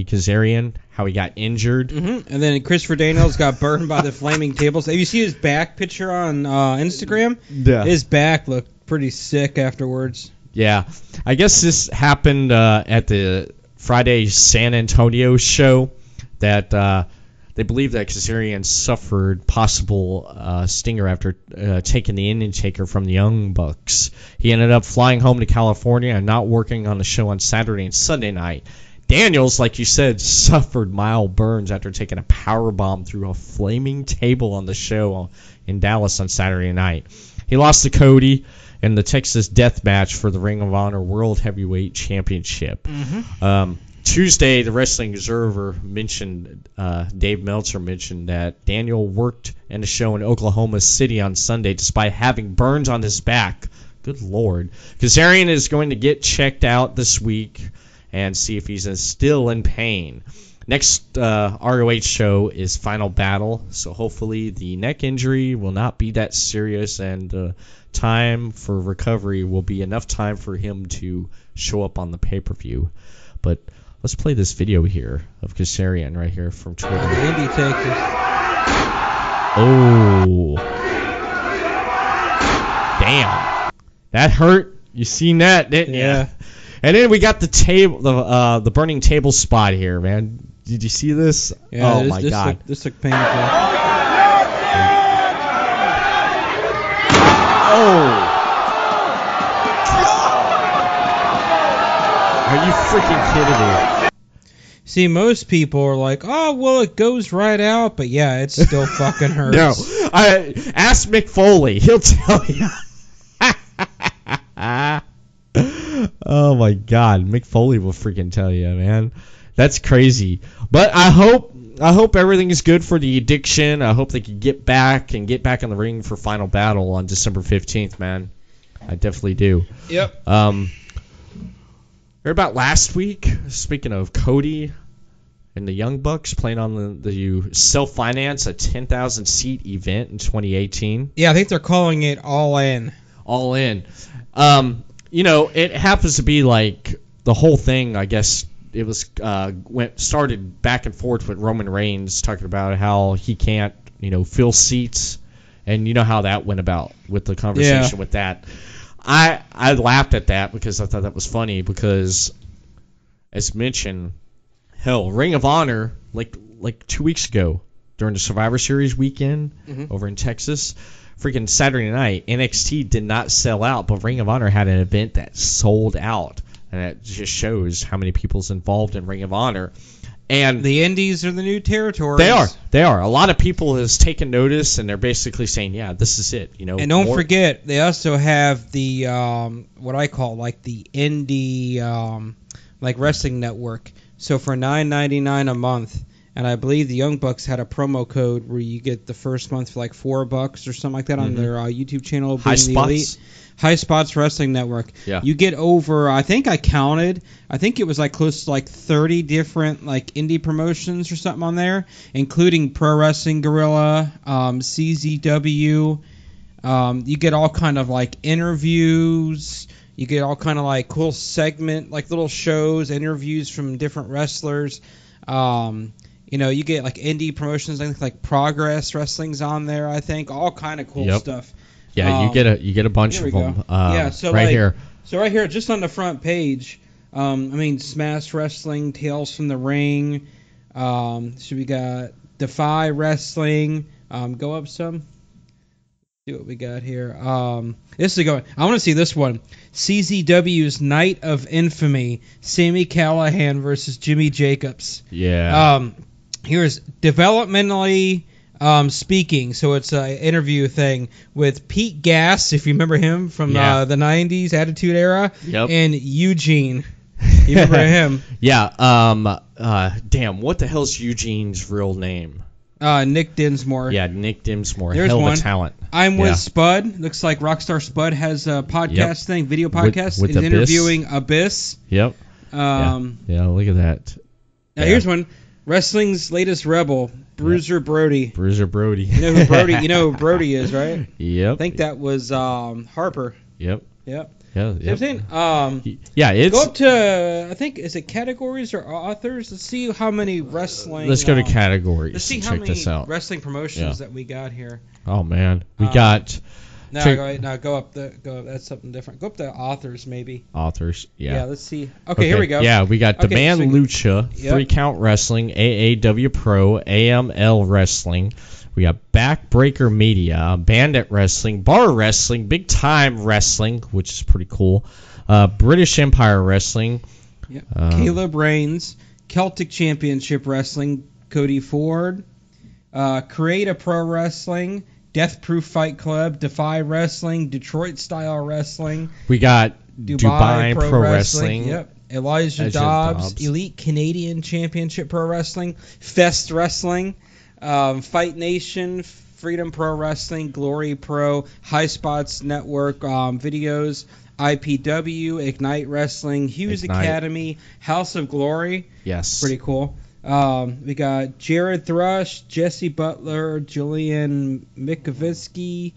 Kazarian, how he got injured. And then Christopher Daniels got burned by the flaming tables. Have you seen his back picture on Instagram? Yeah. His back looked pretty sick afterwards. Yeah. I guess this happened at the Friday San Antonio show that they believe that Kazarian suffered possible stinger after taking the Indian taker from the Young Bucks. He ended up flying home to California and not working on the show on Saturday and Sunday night. Daniels, like you said, suffered mild burns after taking a power bomb through a flaming table on the show in Dallas on Saturday night. He lost to Cody in the Texas Death Match for the Ring of Honor World Heavyweight Championship. Tuesday, the Wrestling Observer mentioned, Dave Meltzer mentioned that Daniel worked in a show in Oklahoma City on Sunday despite having burns on his back. Good Lord. Kazarian is going to get checked out this week and see if he's still in pain. Next ROH show is Final Battle, so hopefully the neck injury will not be that serious, and time for recovery will be enough time for him to show up on the pay-per-view. But let's play this video here of Kazarian right here from Twitter. Andy Texas. Oh. Damn. That hurt. You seen that, didn't you? Yeah. And then we got the table, the burning table spot here, man. Did you see this? Yeah, oh my God. This looked painful. Oh. Are you freaking kidding me? See, most people are like, oh, well, it goes right out, but yeah, it still fucking hurts. No. Ask Mick Foley. He'll tell you. Oh my God, Mick Foley will freaking tell you, man. That's crazy. But I hope everything is good for the Addiction. I hope they can get back in the ring for Final Battle on December 15th, man. I definitely do. Yep. Heard about last week, speaking of Cody and the Young Bucks playing on the self-finance a 10,000 seat event in 2018. Yeah, I think they're calling it All In. All In. It happens to be like the whole thing, I guess. It was started back and forth with Roman Reigns talking about how he can't, fill seats, and you know how that went about with the conversation with that. I laughed at that because I thought that was funny because, as mentioned, hell, Ring of Honor like 2 weeks ago during the Survivor Series weekend over in Texas, freaking Saturday night, NXT did not sell out, but Ring of Honor had an event that sold out. And that just shows how many people's involved in Ring of Honor. And the Indies are the new territories. They are. A lot of people has taken notice, and they're basically saying, yeah, this is it. And don't forget, they also have the what I call like the indie like wrestling network. So for $9.99 a month, and I believe the Young Bucks had a promo code where you get the first month for like $4 or something like that on their YouTube channel. High Spots. High Spots Wrestling Network. Yeah. You get over, I think I counted, I think it was like close to like 30 different like indie promotions or something on there, including Pro Wrestling Guerrilla, CZW. You get all kind of like interviews. You get all kind of like cool segment, like little shows, interviews from different wrestlers. You get like indie promotions, I think like Progress Wrestling's on there, I think. All kind of cool stuff. Yeah, you get a bunch of them. So right here. So right here, just on the front page, Smash Wrestling, Tales from the Ring. So we got Defy Wrestling. Go up some. See what we got here. This is going. I want to see this one. CZW's Night of Infamy. Sami Callihan versus Jimmy Jacobs. Yeah. Here's developmentally speaking, so it's an interview thing with Pete Gass, if you remember him from the 90s Attitude Era, and Eugene. You remember him? Yeah. Damn, what the hell's Eugene's real name? Nick Dinsmore. Yeah, Nick Dinsmore. There's Hell one. of a talent. I'm with Spud. Looks like Rockstar Spud has a podcast thing, video podcast. With He's Abyss. interviewing Abyss. Yep. Yeah, look at that. Now here's one. Wrestling's latest rebel, Bruiser Brody. Bruiser Brody. You know who Brody is, right? Yep. I think that was Harper. Yep. Yep. Yeah. Yep. It's go up to, I think, is it categories or authors? Let's see how many wrestling. Let's go to categories. Let's see and how check many this out. wrestling promotions that we got here. Oh man, we got. Go up. That's something different. Go up to authors, maybe. Authors, yeah. Yeah, let's see. Okay, here we go. Yeah, we got Demand Lucha, 3 Count Wrestling, AAW Pro, AML Wrestling. We got Backbreaker Media, Bandit Wrestling, Bar Wrestling, Big Time Wrestling, which is pretty cool. British Empire Wrestling. Yep. Caleb Reigns, Celtic Championship Wrestling, Cody Ford. Create a Pro Wrestling. Death Proof Fight Club, Defy Wrestling, Detroit Style Wrestling. We got Dubai Pro Wrestling. Yep. Elijah Dobbs, Elite Canadian Championship Pro Wrestling, Fest Wrestling, Fight Nation, Freedom Pro Wrestling, Glory Pro, High Spots Network videos, IPW, Ignite Wrestling, Hughes Academy, House of Glory. Yes. Pretty cool. We got Jared Thrush, Jesse Butler, Julian Mikovisky,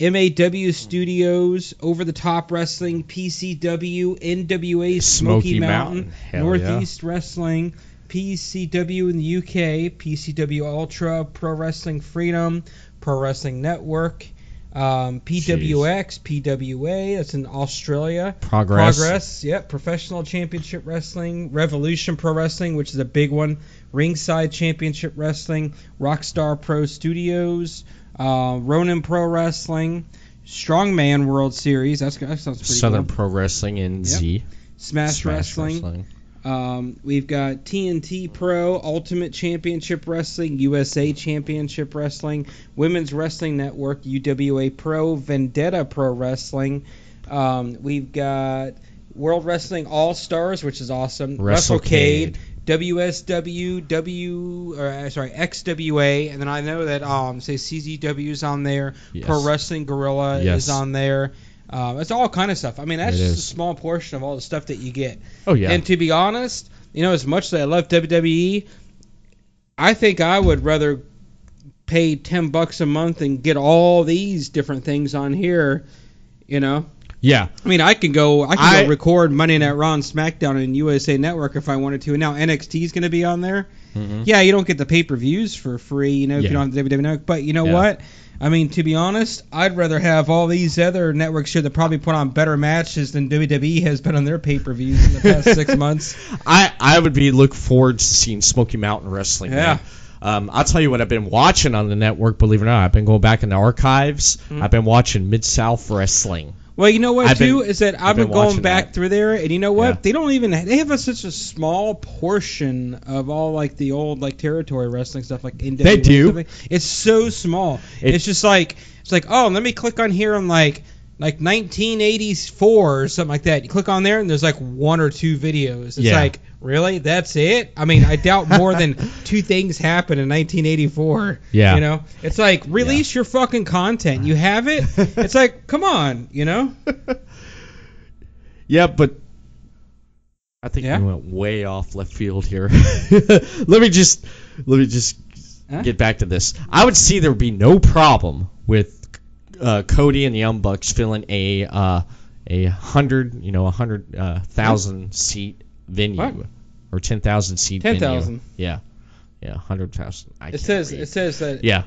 MAW Studios, Over the Top Wrestling, PCW, NWA Smoky Mountain, Northeast Wrestling, PCW in the UK, PCW Ultra, Pro Wrestling Freedom, Pro Wrestling Network, PWX, PWA, that's in Australia. Progress, yep. Professional Championship Wrestling, Revolution Pro Wrestling, which is a big one. Ringside Championship Wrestling, Rockstar Pro Studios, Ronin Pro Wrestling, Strongman World Series. That sounds pretty Southern cool. Pro Wrestling in Z. Smash Wrestling. We've got TNT Pro, Ultimate Championship Wrestling, USA Championship Wrestling, Women's Wrestling Network, UWA Pro, Vendetta Pro Wrestling. We've got World Wrestling All Stars, which is awesome. WrestleCade, WSW, XWA, and then I know that CZW is on there. Yes. Pro Wrestling Guerrilla is on there. It's all kind of stuff. I mean, that's just a small portion of all the stuff that you get. Oh, yeah. And to be honest, as much as I love WWE, I think I would rather pay $10 a month and get all these different things on here, Yeah. I mean, I can go record Monday Night Raw and SmackDown in USA Network if I wanted to. And now NXT is going to be on there. Mm-hmm. Yeah, you don't get the pay-per-views for free, if you don't have the WWE Network. But you know what? I mean, to be honest, I'd rather have all these other networks here that probably put on better matches than WWE has been on their pay-per-views in the past 6 months. I would look forward to seeing Smoky Mountain Wrestling. Yeah. I'll tell you what I've been watching on the network, believe it or not. I've been going back in the archives. Mm-hmm. I've been watching Mid-South Wrestling. Well, you know what, I've been going back through there, and you know what? Yeah. They have such a small portion of all, the old, territory wrestestling stuff, NWA. They do. It's so small. It's just oh, let me click on here on, 1984 or something like that. You click on there, and there's, 1 or 2 videos. It's really? That's it? I mean, I doubt more than 2 things happened in 1984. Yeah. It's release your fucking content. You have it? It's come on, Yeah, but I think we went way off left field here. Let me just get back to this. I would see there would be no problem with Cody and the Young Bucks filling a 100,000 seat venue. What? Or 10,000 seat venue. 10,000. Yeah, 100,000. It says that. Yeah.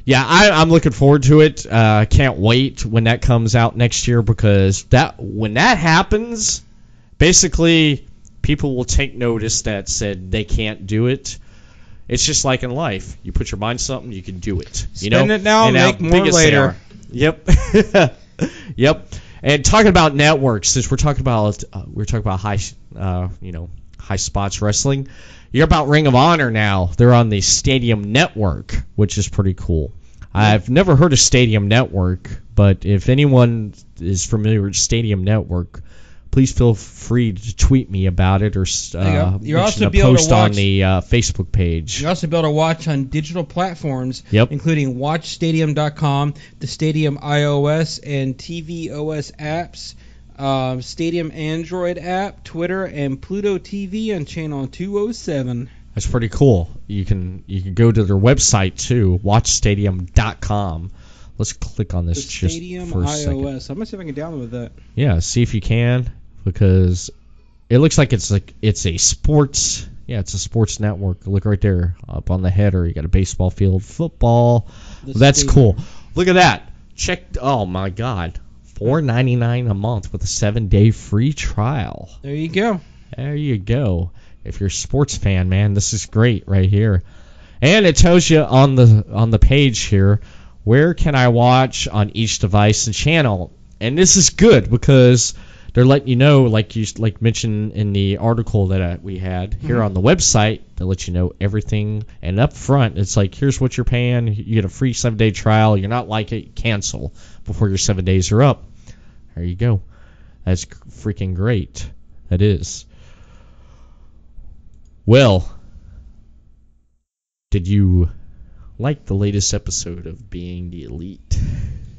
Yeah, I'm looking forward to it. I can't wait when that comes out next year, because when that happens, basically people will take notice that said they can't do it. It's just like in life. You put your mind to something, you can do it. Spend it now and make more later. Yep. Yep. And talking about networks, since we're talking about high spots wrestling, you're about Ring of Honor now. They're on the Stadium Network, which is pretty cool. I've never heard of Stadium Network, but if anyone is familiar with Stadium Network, please feel free to tweet me about it, or mention a post on the Facebook page. You're also able to watch on digital platforms, including WatchStadium.com, the Stadium iOS and tvOS apps, Stadium Android app, Twitter, and Pluto TV on channel 207. That's pretty cool. You can go to their website too, WatchStadium.com. Let's click on this just for a second. iOS. I'm gonna see if I can download that. Yeah, see if you can, because it looks like it's a sports. Yeah, it's a sports network. Look right there up on the header. You got a baseball field, football. That's cool. Look at that. Oh my God, $4.99 a month with a 7-day free trial. There you go. There you go. If you're a sports fan, man, this is great right here. And it tells you on the page here, where can I watch on each device and channel? And this is good because they're letting you know, like mentioned in the article that we had here on the website, they let you know everything. And up front, it's here's what you're paying. You get a free 7-day trial. You're not like it, cancel before your 7 days are up. There you go. That's freaking great. That is. Well, did you like the latest episode of Being the Elite?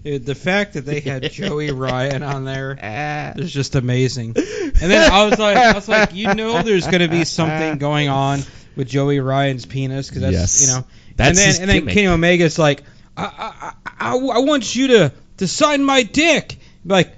Dude, the fact that they had Joey Ryan on there is just amazing. And then I was like, there's going to be something going on with Joey Ryan's penis because that's Yes. and then Kenny Omega's like, I want you to sign my dick. Like,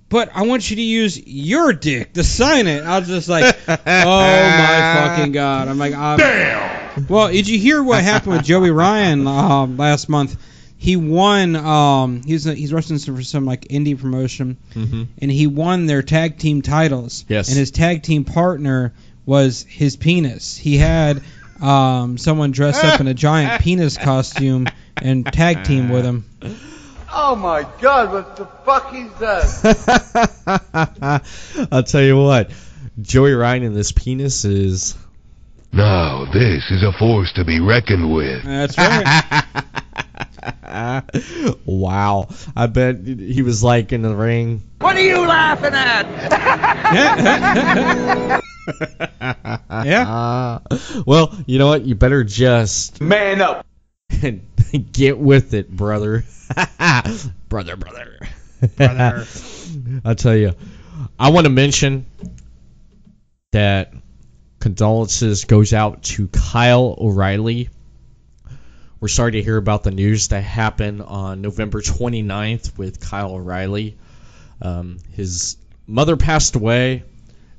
but I want you to use your dick to sign it. I was just like, oh my fucking god. I'm like, damn. Well, did you hear what happened with Joey Ryan last month? He won. He's wrestling for some like indie promotion, and he won their tag team titles. Yes. And his tag team partner was his penis. He had someone dressed up in a giant penis costume and tag team with him. Oh my god, what the fuck is that? I'll tell you what, Joey Ryan and this penis is... Now this is a force to be reckoned with. That's right. Wow. I bet he was like in the ring. What are you laughing at? Yeah. Well, you know what? You better just Man up. and get with it, brother. brother. I'll tell you. I want to mention that condolences goes out to Kyle O'Reilly. We're sorry to hear about the news that happened on November 29th with Kyle O'Reilly. His mother passed away,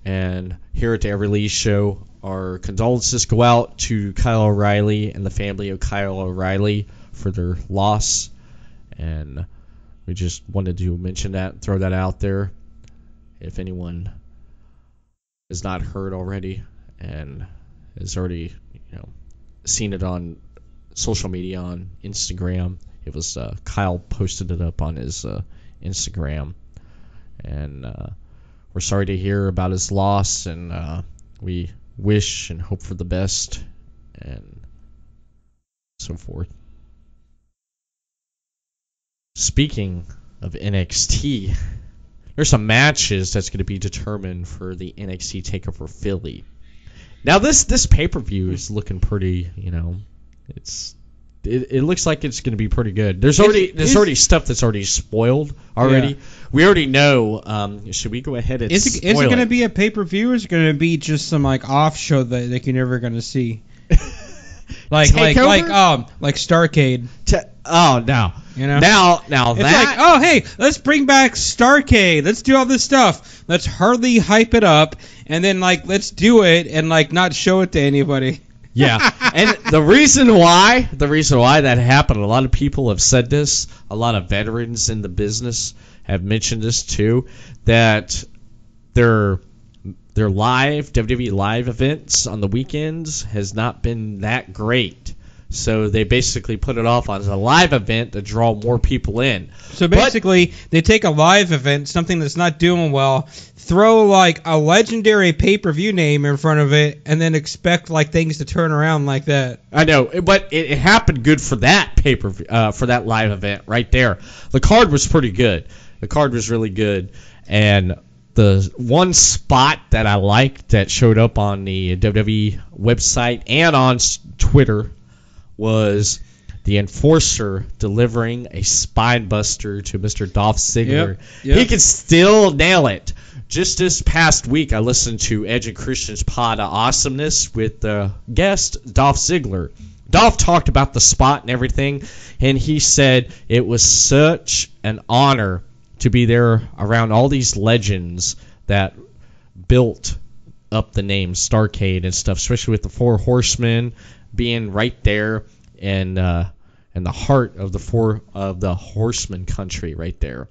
and here at the Everett Lee Show, our condolences go out to Kyle O'Reilly and the family of Kyle O'Reilly for their loss. And we just wanted to mention that, throw that out there. If anyone has not heard already and has already, seen it on social media, on Instagram, it was Kyle posted it up on his Instagram, and we're sorry to hear about his loss, and we wish and hope for the best and so forth. Speaking of NXT, there's some matches that's going to be determined for the NXT TakeOver Philly. Now this pay-per-view is looking pretty, it looks like it's going to be pretty good. There's already stuff that's already spoiled already. Yeah. We already know. Should we go ahead and is it going to be a pay-per-view, or is it going to be just some like off show that you're never going to see? like Starrcade. Oh no. Now it's that like, oh hey, let's bring back Starrcade. Let's do all this stuff. Let's hardly hype it up, and then let's do it and not show it to anybody. Yeah, and the reason why that happened, a lot of people have said this, a lot of veterans in the business have mentioned this too, that their live WWE live events on the weekends has not been that great. So they basically put it off as a live event to draw more people in. So basically, they take a live event, something that's not doing well, throw a legendary pay-per-view name in front of it, and then expect things to turn around like that. I know, but it happened good for that pay-per-view, for that live event right there. The card was pretty good. The card was really good, and the one spot that I liked that showed up on the WWE website and on Twitter was the Enforcer delivering a spine buster to Mr. Dolph Ziggler. Yep. He can still nail it. Just this past week, I listened to Edge and Christian's Pod of Awesomeness with the guest, Dolph Ziggler. Dolph talked about the spot and everything, and he said it was such an honor to be there around all these legends that built up the name Starrcade and stuff, especially with the Four Horsemen being right there in the heart of the Horseman country right there.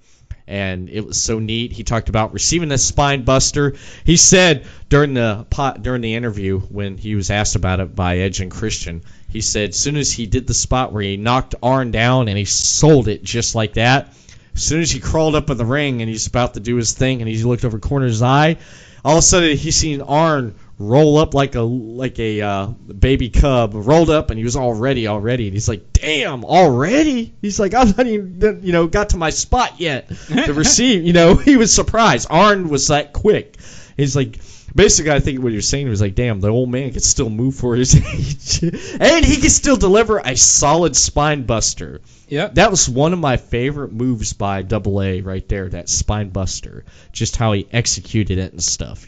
And it was so neat. He talked about receiving a spine buster. He said during the interview when he was asked about it by Edge and Christian, he said as soon as he did the spot where he knocked Arn down and he sold it just like that, as soon as he crawled up in the ring and he's about to do his thing and he looked over the corner of his eye, all of a sudden he seen Arn roll up like a baby cub, rolled up, and he was all ready. And he's like, damn, already? He's like, I'm not even, got to my spot yet to receive. He was surprised. Arn was that quick. He's like, basically, I think what he was saying was like, damn, the old man can still move for his age. And he can still deliver a solid spine buster. Yep. That was one of my favorite moves by AA right there, that spine buster. Just how he executed it and stuff,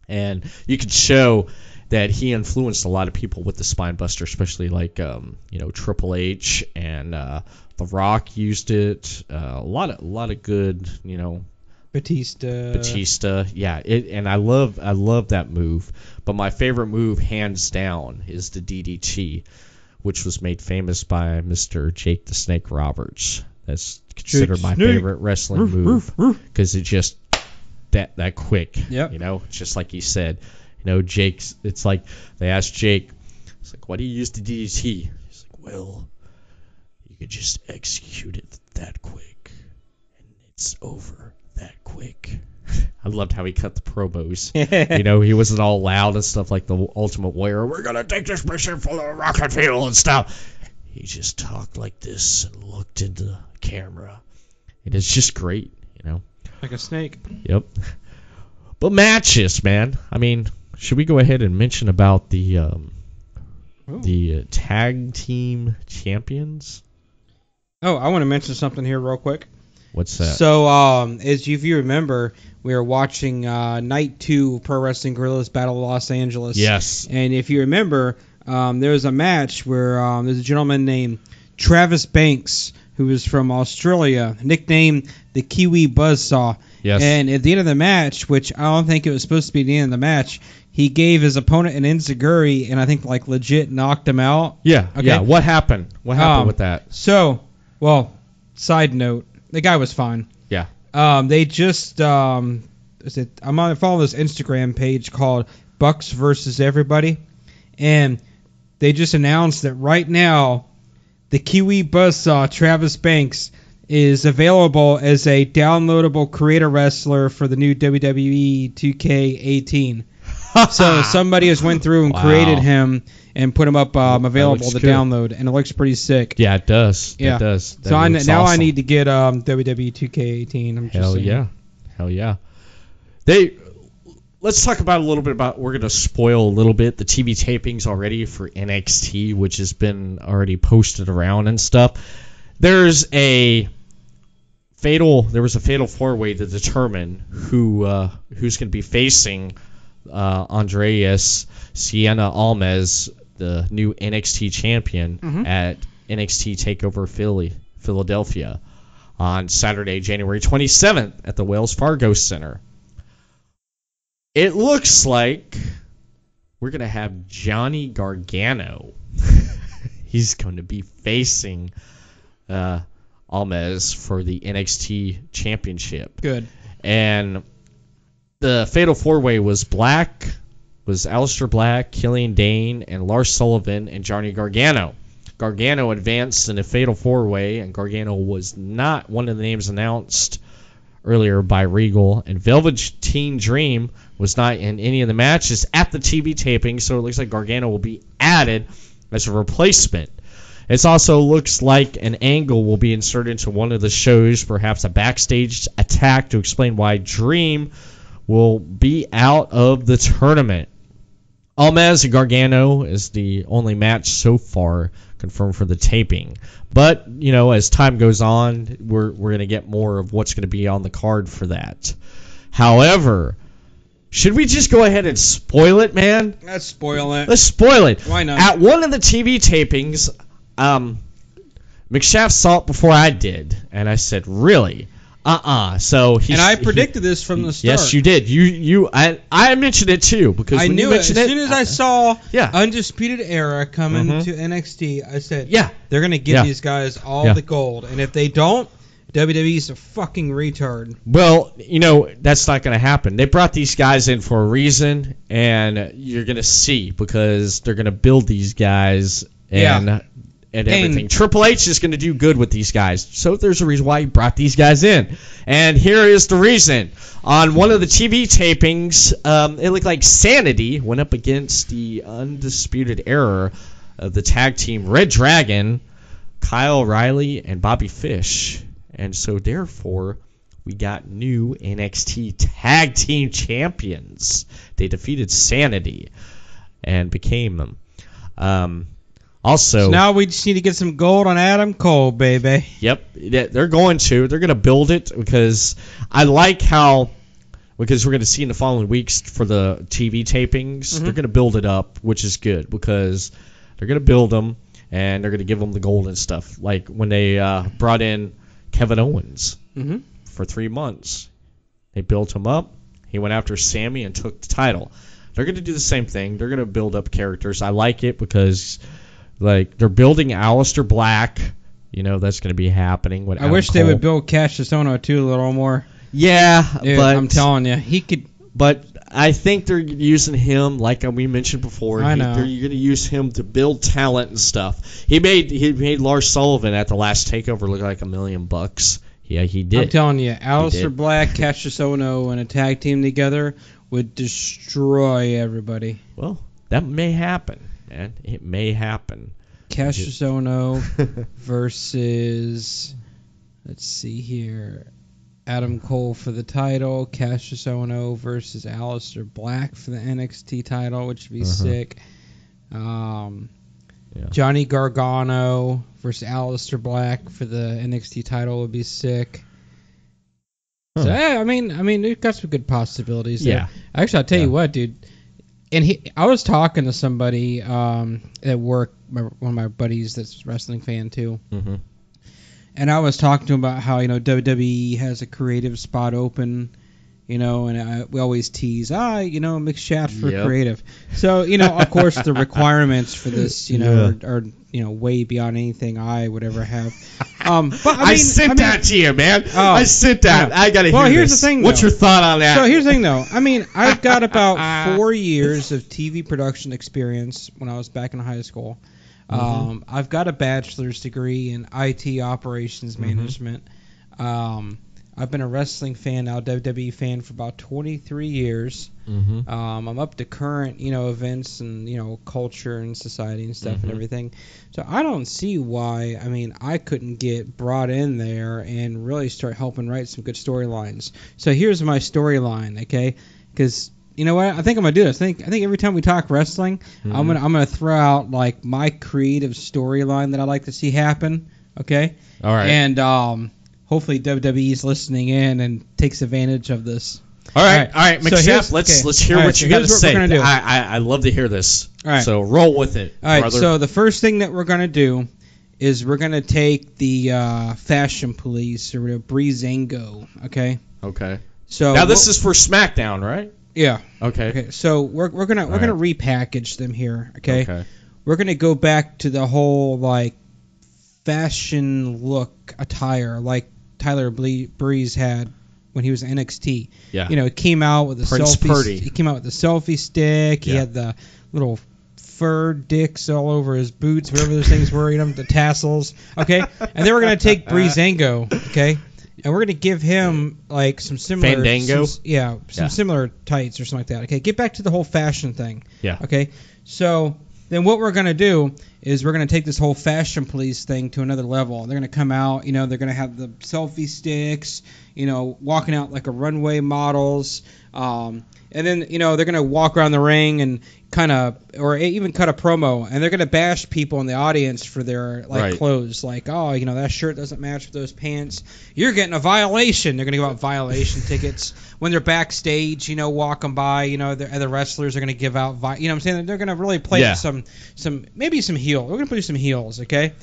And you could show that he influenced a lot of people with the spine buster, especially like Triple H and The Rock used it. A lot of good, Batista, yeah. And I love that move. But my favorite move, hands down, is the DDT, which was made famous by Mr. Jake the Snake Roberts. That's considered my favorite wrestling move because it just that quick. Yep. Just like he said. Jake's. It's like they asked Jake, it's like, why do you use the DDT? He's like, well, you could just execute it that quick, and it's over that quick. I loved how he cut the promos. He wasn't all loud and stuff like the Ultimate Warrior. We're gonna take this mission for the rocket fuel and stuff. He just talked like this and looked into the camera, and it's just great. Like a snake. Yep. But matches, man. I mean, should we go ahead and mention about the tag team champions? Oh, I want to mention something here real quick. What's that? So, if you remember, we were watching Night 2 Pro Wrestling Guerrillas Battle of Los Angeles. Yes. And if you remember, there was a match where there's a gentleman named Travis Banks, who was from Australia, nicknamed the Kiwi Buzzsaw. Yes. And at the end of the match, which I don't think it was supposed to be the end of the match, he gave his opponent an enziguri and I think legit knocked him out. Yeah. Okay. Yeah. What happened? What happened with that? So, side note, the guy was fine. Yeah. They just I'm on follow this Instagram page called Bucks versus Everybody, and they just announced that right now the Kiwi Buzzsaw Travis Banks is available as a downloadable creator wrestler for the new WWE 2K18. So somebody has went through and created him and put him up available to download, and it looks pretty sick. Yeah, it does. Yeah. It does. So now I need to get WWE 2K18. Hell yeah. Let's talk about a little bit about, we're going to spoil a little bit the TV tapings already for NXT, which has been already posted around and stuff. There was a fatal 4-way to determine who's going to be facing Andreas Sienna Almes, the new NXT champion, at NXT TakeOver Philadelphia on Saturday, January 27th at the Wells Fargo Center. It looks like we're going to have Johnny Gargano. He's going to be facing Almes for the NXT championship. Good. And the fatal 4-way was Aleister Black, Killian Dane, and Lars Sullivan, and Johnny Gargano. Gargano advanced in a fatal 4-way, and Gargano was not one of the names announced earlier by Regal, and Velveteen Dream was not in any of the matches at the TV taping, so it looks like Gargano will be added as a replacement. It also looks like an angle will be inserted into one of the shows, perhaps a backstage attack to explain why Dream will be out of the tournament. Almes and Gargano is the only match so far confirmed for the taping. But, as time goes on, we're going to get more of what's going to be on the card for that. However, should we just go ahead and spoil it, man? Let's spoil it. Let's spoil it. Why not? At one of the TV tapings, McShaft saw it before I did, and I said, really? So I predicted this from the start. Yes, you did. I mentioned it too because I when knew you it mentioned as soon as I saw Yeah. Undisputed Era coming to NXT. I said, Yeah. they're gonna give these guys all the gold, and if they don't, WWE's a fucking retard. Well, that's not going to happen. They brought these guys in for a reason, and you're going to see because they're going to build these guys and everything. Triple H is going to do good with these guys. So there's a reason why he brought these guys in. And here is the reason. On one of the TV tapings, it looked like Sanity went up against the Undisputed Era of the tag team Red Dragon, Kyle O'Reilly, and Bobby Fish. And so therefore, we got new NXT tag team champions. They defeated Sanity and became them. So now we just need to get some gold on Adam Cole, baby. Yep, they're going to. They're going to build it because I like how because we're going to see in the following weeks for the TV tapings, they're going to build it up, which is good because they're going to build them and they're going to give them the gold and stuff. Like when they brought in Kevin Owens for 3 months, they built him up. He went after Sammy and took the title. They're going to do the same thing. They're going to build up characters. I like it because like they're building Aleister Black. You know that's going to be happening. With I wish they would build Cassius Ohno too a little more. Yeah, dude, but I'm telling you, he could. But I think they're using him like we mentioned before. I know. They're going to use him to build talent and stuff. He made Lars Sullivan at the last takeover look like $1 million. Yeah, he did. I'm telling you, Aleister Black, Cassius Ohno, and a tag team together would destroy everybody. Well, that may happen, man. It may happen. Cassius Ohno versus, let's see here, Adam Cole for the title. Cassius Ohno versus Aleister Black for the NXT title, which would be sick. Johnny Gargano versus Aleister Black for the NXT title would be sick. So yeah, I mean, they've got some good possibilities there. Yeah. Actually, I'll tell you what, dude. And I was talking to somebody at work, one of my buddies that's a wrestling fan too. And I was talking to him about how WWE has a creative spot open, and we always tease, Mick Shaft for creative. So of course the requirements for this, are way beyond anything I would ever have. But I sent that to you, man. I sent that. I gotta hear this. Well, here's the thing. What's your thought on that? So here's the thing, though. I mean, I've got about 4 years of TV production experience when I was back in high school. I've got a bachelor's degree in IT operations management. I've been a wrestling fan now, WWE fan, for about 23 years. I'm up to current, events and, culture and society and stuff and everything. So I don't see why, I couldn't get brought in there and really start helping write some good storylines. So here's my storyline, okay? Because, you know what? I think I'm going to do this. I think every time we talk wrestling, I'm gonna throw out, like, my creative storyline that I like to see happen, okay? All right. And, hopefully WWE's listening in and takes advantage of this. All right, McShep, let's hear what you got to say. Gonna do. I love to hear this. All right. So roll with it, all right, brother. So the first thing that we're going to do is we're going to take the fashion police, or Breezango, okay? Okay. So now this is for SmackDown, right? Yeah. Okay. So we're gonna repackage them here, okay? We're going to go back to the whole, like, fashion look attire like Tyler Breeze had when he was in NXT. Yeah. He came out with a Prince selfie. Purdy. He came out with a selfie stick. Yeah. He had the little fur dicks all over his boots, whatever those things were, the tassels. Okay. And then we're gonna take Breezango, okay, and we're gonna give him like some similar Fandango. Some similar tights or something like that. Okay. Get back to the whole fashion thing. Yeah. Okay. So then what we're going to do is we're going to take this whole fashion police thing to another level. They're going to come out, they're going to have the selfie sticks, walking out like a runway models. And then, they're going to walk around the ring and or even cut a promo. And they're going to bash people in the audience for their clothes. Like, that shirt doesn't match with those pants. You're getting a violation. They're going to give out violation tickets. When they're backstage, walking by, the wrestlers are going to give out, I'm saying? They're going to really play some heel. We're going to play some heels, okay?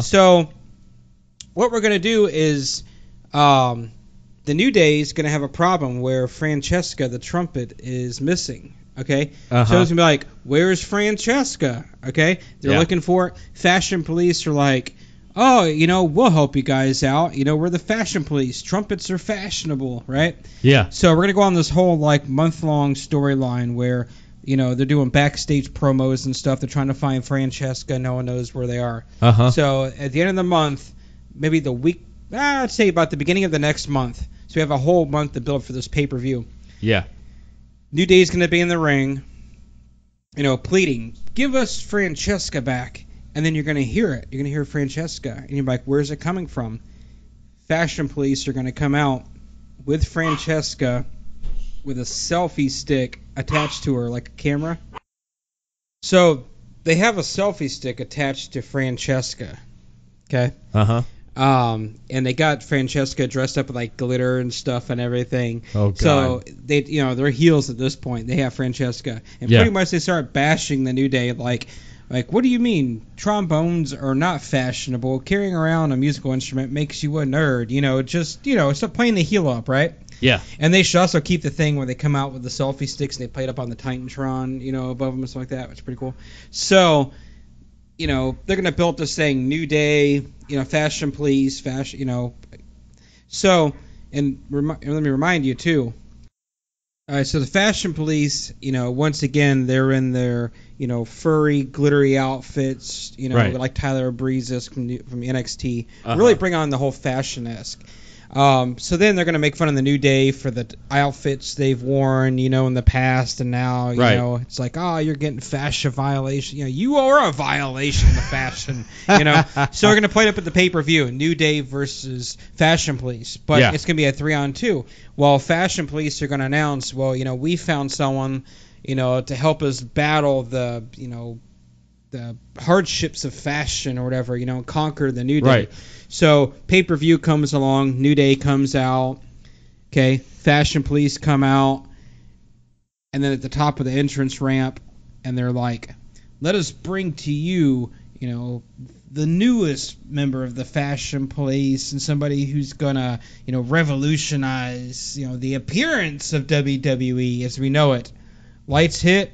So what we're going to do is the New Day is going to have a problem where Francesca, the trumpet, is missing. Okay, so it's gonna be like, where's Francesca? Okay, they're looking for it. Fashion police are like, oh, we'll help you guys out. We're the fashion police. Trumpets are fashionable, right? Yeah. So we're gonna go on this whole like month-long storyline where they're doing backstage promos and stuff. They're trying to find Francesca. No one knows where they are. So at the end of the month, maybe the week, I'd say about the beginning of the next month. So we have a whole month to build for this pay-per-view. Yeah. New Day's going to be in the ring, pleading, give us Francesca back. And then you're going to hear it. You're going to hear Francesca. And you're like, where's it coming from? Fashion police are going to come out with Francesca with a selfie stick attached to her, like a camera. So they have a selfie stick attached to Francesca. Okay? And they got Francesca dressed up with like glitter and stuff and everything. Oh, God. So they, they're heels at this point. They have Francesca, and pretty much they start bashing the New Day, like, what do you mean trombones are not fashionable? Carrying around a musical instrument makes you a nerd. Stop playing the heel up, right? Yeah. And they should also keep the thing where they come out with the selfie sticks and they play it up on the Titantron, above them and stuff like that, which is pretty cool. So, they're going to build this thing, New Day, fashion police, fashion, So, and let me remind you, too. So the fashion police, once again, they're in their, furry, glittery outfits, right. like Tyler Breezes from NXT. Really bring on the whole fashion-esque. So then they're going to make fun of the New Day for the outfits they've worn, in the past, and now, it's like, you're getting fashion violation. You are a violation of fashion, So we're going to play it up at the pay-per-view, New Day versus Fashion Police. But it's going to be a 3-on-2. Well, Fashion Police are going to announce, we found someone, to help us battle the hardships of fashion or whatever, conquer the New Day. Right. So pay-per-view comes along, New Day comes out, okay, Fashion Police come out, and then at the top of the entrance ramp, and they're like, let us bring to you, the newest member of the Fashion Police and somebody who's gonna, revolutionize, the appearance of WWE as we know it. Lights hit,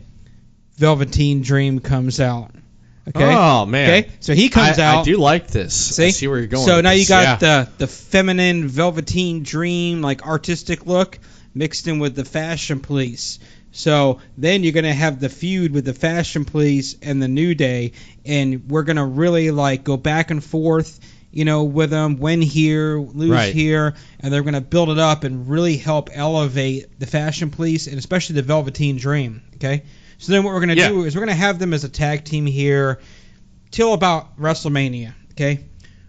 Velveteen Dream comes out. Okay. Oh, man. Okay. So he comes out. I do like this. See? I see where you're going. So with now this. you got the feminine Velveteen Dream, like artistic look, mixed in with the Fashion Police. So then you're going to have the feud with the Fashion Police and the New Day, and we're going to really like go back and forth, with them, win here, lose here, and they're going to build it up and really help elevate the Fashion Police and especially the Velveteen Dream. Okay. So then what we're going to do is we're going to have them as a tag team here till about WrestleMania, okay?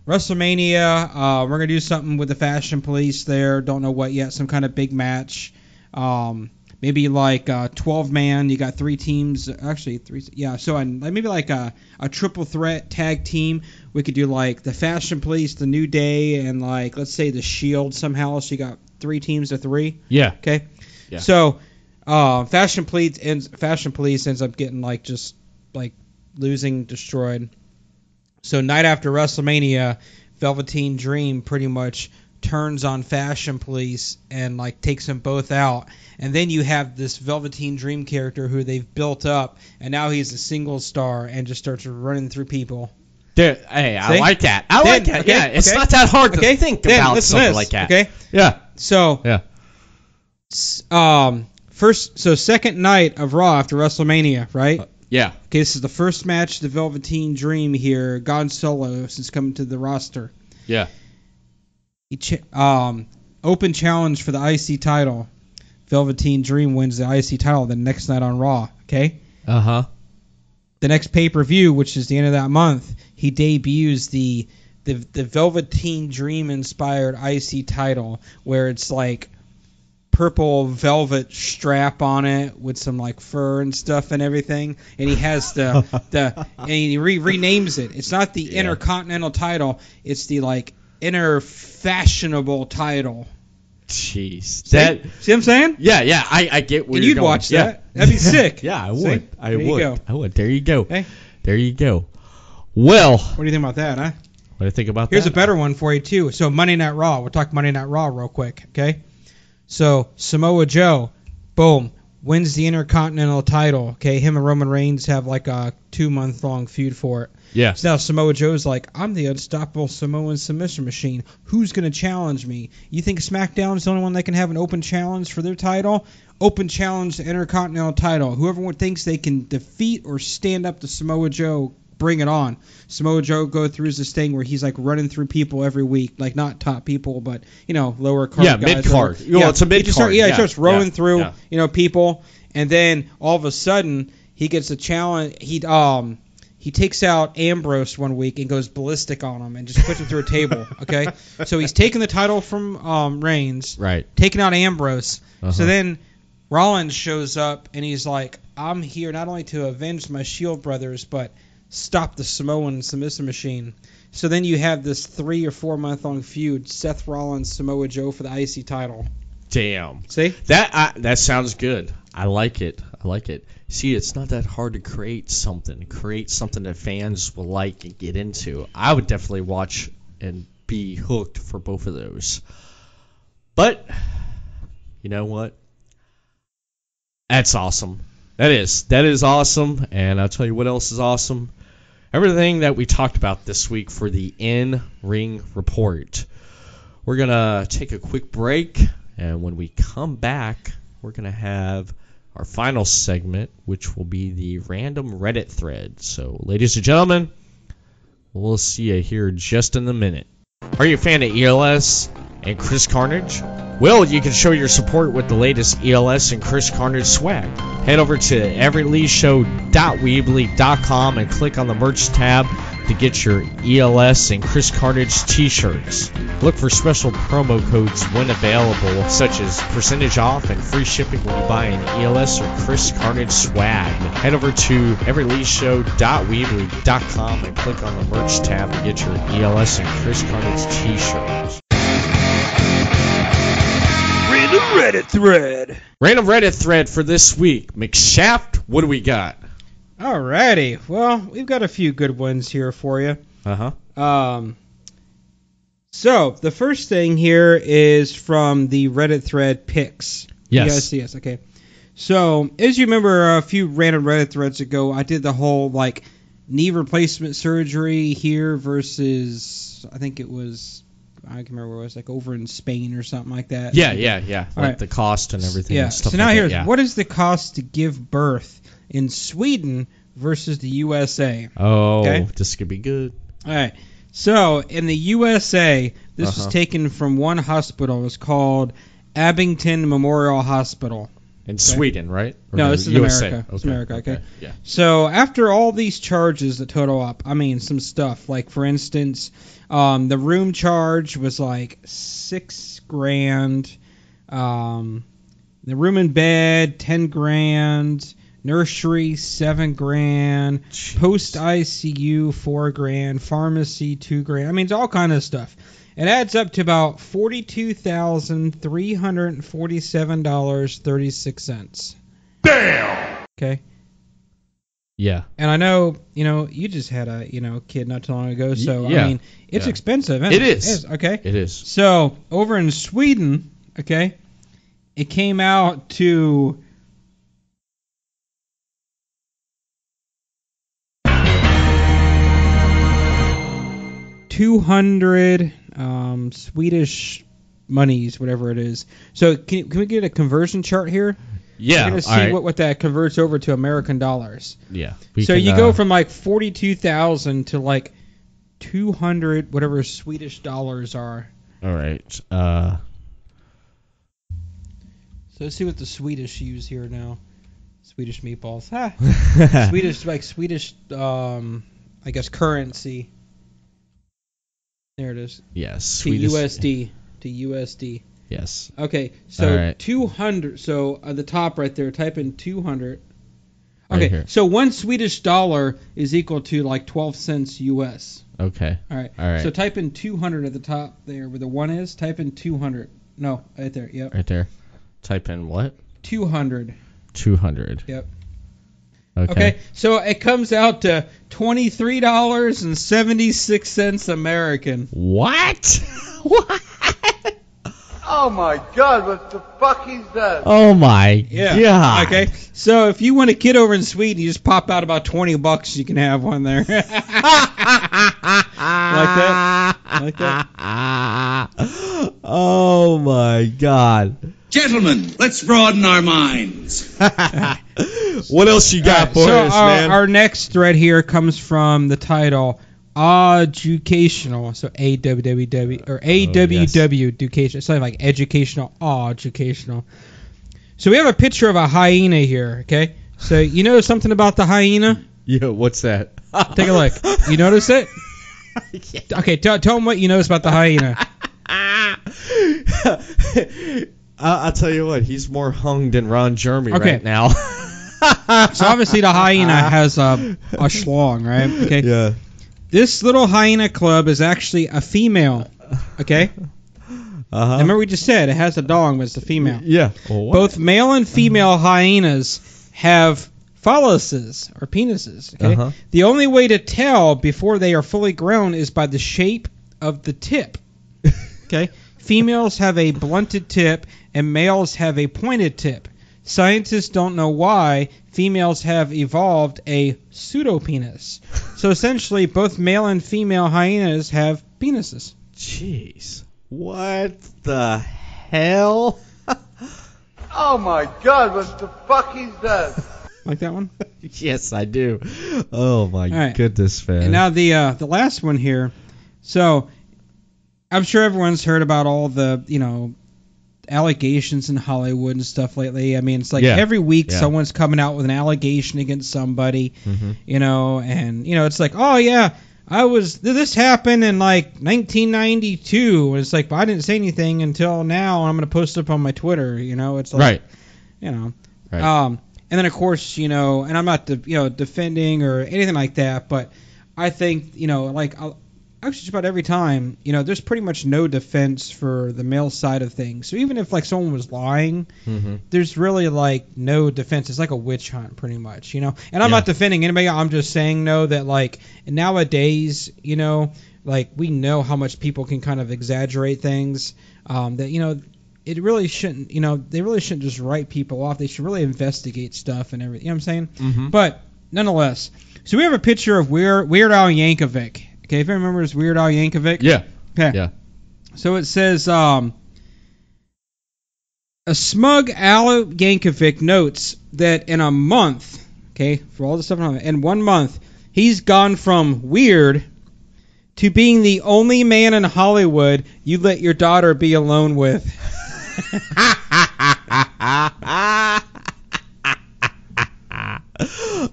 WrestleMania, we're going to do something with the Fashion Police there. Don't know what yet. Some kind of big match. Maybe like 12-man. You got 3 teams. Actually, 3. Yeah, so maybe like a triple threat tag team. We could do like the Fashion Police, the New Day, and like, let's say the Shield somehow. So you got 3 teams of 3. Yeah. Okay? Yeah. So... Fashion Police ends up getting losing, destroyed. So night after WrestleMania, Velveteen Dream pretty much turns on Fashion Police and takes them both out. And then you have this Velveteen Dream character who they've built up, and now he's a single star and just starts running through people. Dude, hey, I like that. I like that. Okay, yeah, it's not that hard to think about something like that. Okay. Yeah. So. Yeah. Second night of Raw after WrestleMania, right? Yeah. Okay, this is the first match the Velveteen Dream here, gone solo since coming to the roster. Yeah. Open challenge for the IC title. Velveteen Dream wins the IC title the next night on Raw, okay? Uh-huh. The next pay-per-view, which is the end of that month, he debuts the Velveteen Dream inspired IC title where it's like purple velvet strap on it with some fur and stuff and everything, and he has and he renames it. It's not the Intercontinental title, it's the inner fashionable title. Jeez. See what I'm saying? Yeah, I get where and you're you'd going. watch that. That'd be sick. Yeah, I would. See? I would. I would. There you go. Okay. There you go. Well, what do you think about that, huh? What do you think about Here's that? a better one for you too. So Monday Night Raw. We'll talk Monday Night Raw real quick, okay? So Samoa Joe, boom, wins the Intercontinental title. Okay, him and Roman Reigns have a 2-month-long feud for it. Yeah. So now Samoa Joe's I'm the unstoppable Samoan submission machine. Who's going to challenge me? You think SmackDown's the only one that can have an open challenge for their title? Open challenge to Intercontinental title. Whoever thinks they can defeat or stand up to Samoa Joe, bring it on. Samoa Joe goes through this thing where he's running through people every week, not top people, but lower card guys. Yeah, mid card. It's a mid card. He starts rolling through people, and then all of a sudden he gets a challenge. He takes out Ambrose one week and goes ballistic on him and just puts him through a table. Okay, so he's taking the title from Reigns, right? Taking out Ambrose. So then Rollins shows up and he's like, "I'm here not only to avenge my Shield brothers, but stop the Samoan submission machine. So then you have this 3 or 4 month long feud, Seth Rollins, Samoa Joe for the IC title. Damn. See? That sounds good. I like it. See, it's not that hard to create something that fans will like and get into. I would definitely watch and be hooked for both of those. But you know what? That's awesome. That is awesome. And I'll tell you what else is awesome. Everything that we talked about this week for the In-Ring Report. We're going to take a quick break. And when we come back, we're going to have our final segment, which will be the random Reddit thread. So, ladies and gentlemen, we'll see you here just in a minute. Are you a fan of ELS and Chris Carnage? Well, you can show your support with the latest ELS and Chris Carnage swag. Head over to everettleeshow.weebly.com and click on the merch tab to get your ELS and Chris Carnage t-shirts. Look for special promo codes when available, such as percentage off and free shipping when you buy an ELS or Chris Carnage swag. Head over to everettleeshow.weebly.com and click on the merch tab to get your ELS and Chris Carnage t-shirts. Random Reddit thread for this week. McShaft, what do we got? Alrighty. Well, we've got a few good ones here for you. So, the first thing here is from the Reddit thread Picks. Yes. You guys see us? Okay. So, as you remember a few random Reddit threads ago, I did the whole, knee replacement surgery here versus, I think it was... I can't remember where it was, over in Spain or something like that. Yeah. Right. The cost and everything. Yeah. And stuff so now like here's that, what is the cost to give birth in Sweden versus the USA? Oh, okay? This could be good. All right. So in the USA, this was taken from one hospital. It's called Abington Memorial Hospital. In Sweden, right? Or no, this is USA? America. Okay. It's America, okay? Yeah. So after all these charges that total up, some stuff. Like, for instance, the room charge was $6,000. The room and bed, $10,000. Nursery, $7,000. Post ICU, $4,000. Pharmacy, $2,000. It's all kind of stuff. It adds up to about $42,347.36. Damn! Okay. Yeah. And I know, you just had a, kid not too long ago, so, yeah. It's expensive. It is. Okay. It is. So, over in Sweden, okay, it came out to... $200 Swedish monies, whatever it is. So can we get a conversion chart here? Yeah. We're going to see what that converts over to American dollars. Yeah. You go from 42,000 to 200 whatever Swedish dollars are. All right. So let's see what the Swedish use here now. Swedish meatballs. Swedish I guess currency. There it is. Yes. To USD. Yes. Okay, so right. 200. So at the top right there, type in 200. Right Okay, here. so one Swedish dollar is equal to 12 cents US. Okay. All right. All right. So type in 200 at the top there where the 1 is. Type in 200. No, right there. Yep. Right there. Type in what? 200. 200. Yep. Okay. So it comes out to $23.76 American. What? What? Oh my God! What the fuck is that? Oh my Yeah. God. Okay. So if you want a kid over in Sweden, you just pop out about $20. You can have one there. Like that? Like that? Oh my God. Gentlemen, let's broaden our minds. What else you got for so us, man? Our next thread here comes from the title Educational. So AWWW or AWW Education. It's like educational, educational. So we have a picture of a hyena here, okay? So you know something about the hyena? Yeah, what's that? Take a look. You notice it? Yeah. Okay, tell them what you notice about the hyena. I'll tell you what, he's more hung than Ron Jeremy Okay. right now. So obviously the hyena has a schlong, right? Okay. Yeah. This little hyena club is actually a female. Okay. Uh-huh. Remember we just said it has a dong, but it's a female. Yeah. Well, Both male and female hyenas have phalluses or penises. Okay. Uh-huh. The only way to tell before they are fully grown is by the shape of the tip. Okay. Females have a blunted tip and males have a pointed tip. Scientists don't know why females have evolved a pseudopenis. So essentially, both male and female hyenas have penises. Jeez. What the hell? Oh my God, what the fuck is that? Like that one? Yes, I do. Oh my right. goodness, man. And now the last one here. So I'm sure everyone's heard about all the, allegations in Hollywood and stuff lately. I mean, it's like every week someone's coming out with an allegation against somebody, and it's like, oh yeah, this happened in like 1992. And it's like, well, I didn't say anything until now, and I'm going to post it up on my Twitter. It's like, right. And then of course, and I'm not defending or anything like that, but I think, actually just about every time, there's pretty much no defense for the male side of things. So even if like someone was lying, there's really like no defense. It's like a witch hunt pretty much, And I'm not defending anybody. I'm just saying that like nowadays, like we know how much people can kind of exaggerate things, that, it really shouldn't, they really shouldn't just write people off. They should really investigate stuff and everything. You know what I'm saying? Mm-hmm. But nonetheless, so we have a picture of Weird Al Yankovic. Okay, if you remember, it's Weird Al Yankovic. Yeah. Okay. Yeah. So it says, a smug Al Yankovic notes that in a month, okay, for all the stuff in 1 month, he's gone from weird to being the only man in Hollywood you let your daughter be alone with.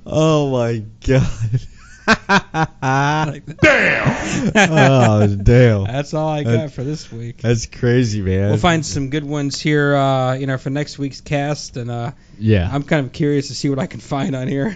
Oh my God. Damn! Oh, damn. That's all I got for this week. That's crazy, man. We'll find some good ones here, for next week's cast, and I'm kind of curious to see what I can find on here.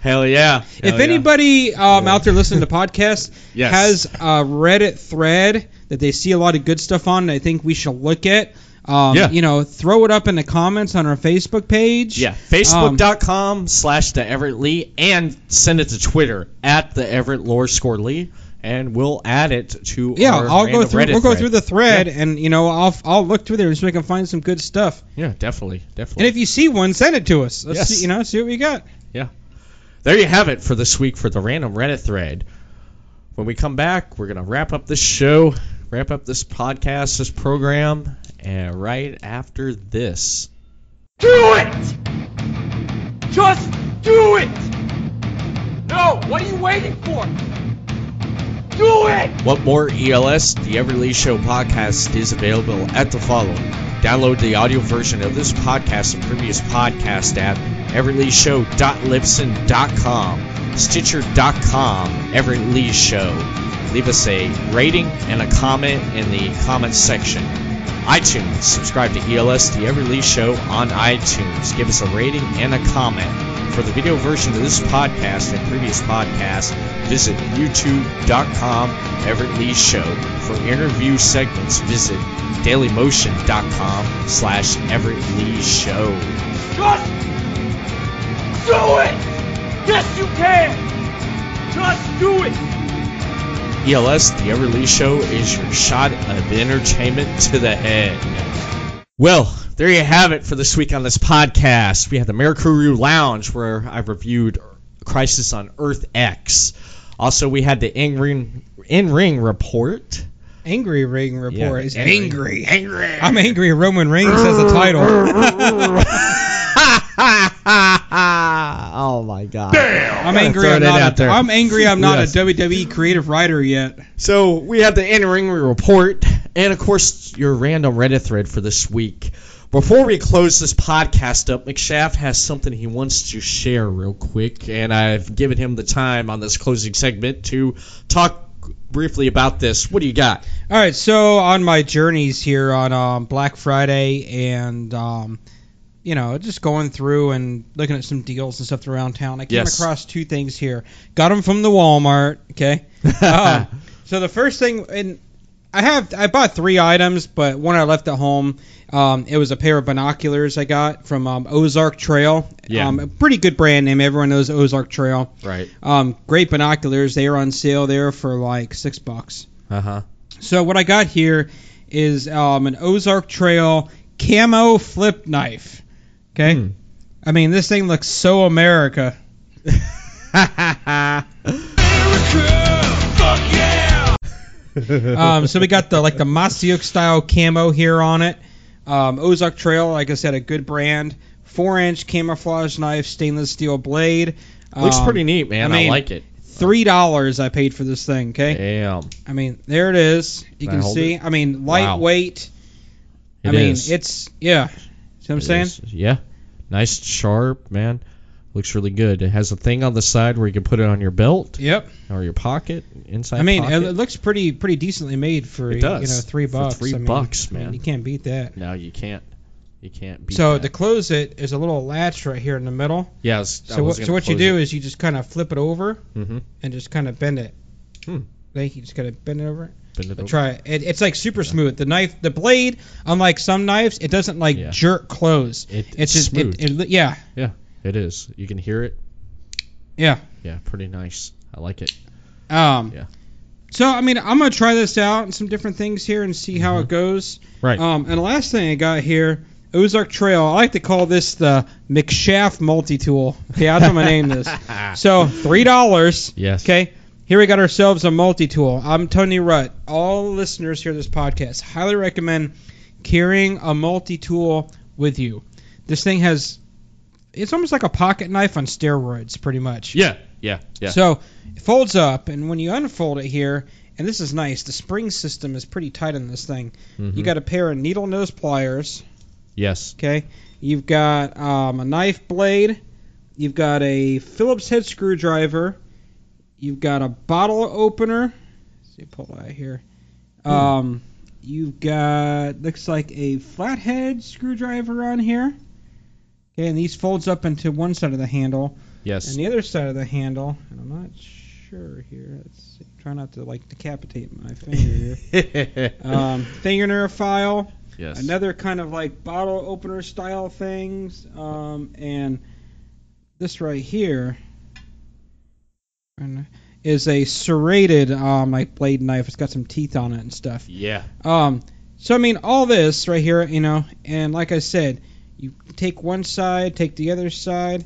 Hell yeah! If anybody out there listening to podcasts has a Reddit thread that they see a lot of good stuff on, and I think we should look at. Throw it up in the comments on our Facebook page. Yeah, Facebook.com/the Everett Lee, and send it to Twitter @the Everett _Lee, and we'll add it to our I'll go through. We'll go through the thread, and I'll look through there so we can find some good stuff. Yeah, definitely. And if you see one, send it to us. Let's see what we got. Yeah, there you have it for this week for the random Reddit thread. When we come back, we're gonna wrap up this show, wrap up this podcast, this program. And right after this. Do it! Just do it! No, what are you waiting for? Do it! What more ELS, the Everett Lee Show podcast, is available at the following. Download the audio version of this podcast and previous podcast at everettleeshow.libsyn.com, Stitcher.com, Everett Lee Show. Leave us a rating and a comment in the comments section. iTunes. Subscribe to ELS, the Everett Lee Show on iTunes. Give us a rating and a comment. For the video version of this podcast and previous podcasts, visit youtube.com Everett Lee Show. For interview segments, visit dailymotion.com/Everett Lee Show. Just do it! Yes, you can! Just do it! ELS, the Everett Lee Show, is your shot of entertainment to the head. Well, there you have it for this week on this podcast. We had the Mirakuru Lounge, where I reviewed Crisis on Earth X. Also, we had the in-ring report. Angry Ring report. Yeah, is angry. I'm angry. Roman Reigns has a title. Oh my God! Damn. I'm angry. I'm angry. I'm not a WWE creative writer yet. So we have the in-ring report, and of course your random Reddit thread for this week. Before we close this podcast up, McShaft has something he wants to share real quick, and I've given him the time on this closing segment to talk briefly about this. What do you got? All right. So on my journeys here on Black Friday and just going through and looking at some deals and stuff around town, I came across two things here. Got them from the Walmart, okay? So the first thing, and I bought 3 items, but one I left at home. It was a pair of binoculars I got from Ozark Trail. Yeah. A pretty good brand name. Everyone knows Ozark Trail. Right. Great binoculars. They are on sale there for like $6. Uh-huh. So what I got here is an Ozark Trail camo flip knife. Okay? I mean, this thing looks so America. America! Fuck yeah! So we got the Masiuk style camo here on it. Ozark Trail, like I said, a good brand. 4-inch camouflage knife, stainless steel blade. Looks pretty neat, man. I like it. $3 I paid for this thing, okay? Damn. I mean, there it is. You can see. I mean, lightweight. Wow. It's, yeah. See what I'm saying? Yeah. Nice, sharp, man. Looks really good. It has a thing on the side where you can put it on your belt. Yep. Or your pocket, inside pocket. It looks pretty decently made for, it does. $3. For $3, man. You can't beat that. No, you can't. You can't beat that. So to close it, is a little latch right here in the middle. Yes. So what you do is you just kind of flip it over and just kind of bend it. You just gotta bend it over. Try it. It's like super smooth. The blade, unlike some knives, it doesn't jerk close. It's just smooth. Yeah. Yeah, it is. You can hear it. Yeah. Yeah, pretty nice. I like it. Yeah. So I mean, I'm gonna try this out and some different things here and see how it goes. Right. And the last thing I got here, Ozark Trail. I like to call this the McShaft multi-tool. Okay, that's what I'm gonna name this. So $3. Yes. Okay. Here we got ourselves a multi-tool. I'm Tony Rutt. All listeners here to this podcast highly recommend carrying a multi-tool with you. This thing it's almost like a pocket knife on steroids, pretty much. Yeah. So it folds up, and when you unfold it here, and this is nice, the spring system is pretty tight on this thing. You got a pair of needle nose pliers. Yes. Okay. You've got a knife blade. You've got a Phillips head screwdriver. You've got a bottle opener. Let's see, pull that here. You've got, looks like a flathead screwdriver on here. Okay, and these folds up into one side of the handle. Yes. And the other side of the handle, and I'm not sure here. Let's see. Try not to decapitate my finger here. Fingernail file. Yes. Another kind of bottle opener style things. And this right here is a serrated blade knife. It's got some teeth on it and stuff. Yeah. So I mean, all this right here, and like I said, you take one side, take the other side,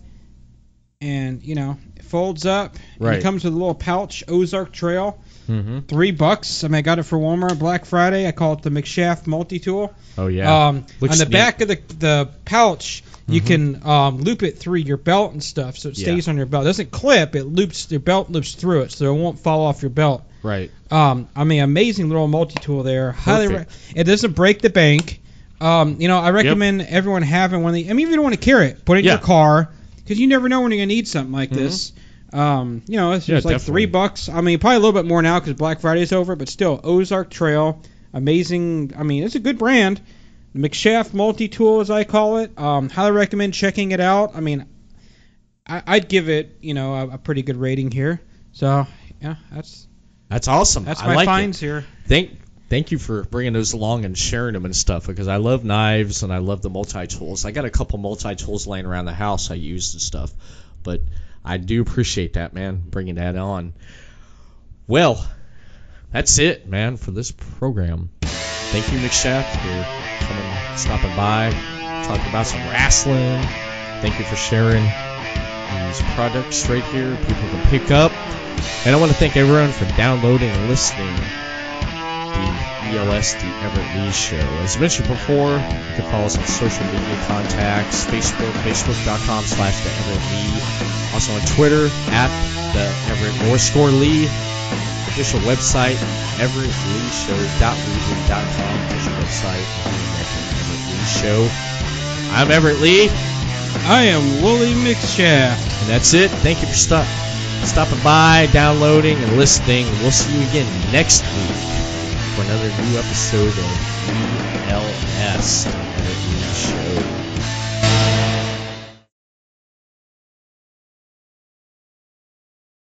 and it folds up. Right. And it comes with a little pouch, Ozark Trail. $3. I mean, I got it for Walmart Black Friday. I call it the McShaft multi-tool. Oh yeah. On the back of the pouch, you can loop it through your belt and stuff, so it stays on your belt. It doesn't clip. Your belt loops through it, so it won't fall off your belt. Right. I mean, amazing little multi-tool there. It doesn't break the bank. I recommend everyone having one of these. I mean, if you don't want to carry it, put it in your car, because you never know when you're going to need something like this. It's just $3. I mean, probably a little bit more now because Black Friday is over, but still, Ozark Trail, amazing. I mean, it's a good brand. McShaft multi-tool, as I call it. Highly recommend checking it out. I mean, I'd give it, a pretty good rating here. So, yeah, that's awesome. That's my finds here. Thank you for bringing those along and sharing them and stuff, because I love knives and I love the multi-tools. I got a couple multi-tools laying around the house I use and stuff, but I do appreciate that, man, bringing that on. Well, that's it, man, for this program. Thank you, McShaft, for stopping by, talking about some wrestling. Thank you for sharing these products right here people can pick up. And I want to thank everyone for downloading and listening the ELS, the Everett Lee Show. As mentioned before, you can follow us on social media contacts, Facebook, facebook.com/the Everett Lee. Also on Twitter, @the Everett _Lee. Official website, everettleeshow.weebly.com. Official website, Everett Lee Show. I'm Everett Lee. I am Wooly McShaft. And that's it. Thank you for stopping by, downloading, and listening. We'll see you again next week for another new episode of ELS, the Everett Lee Show.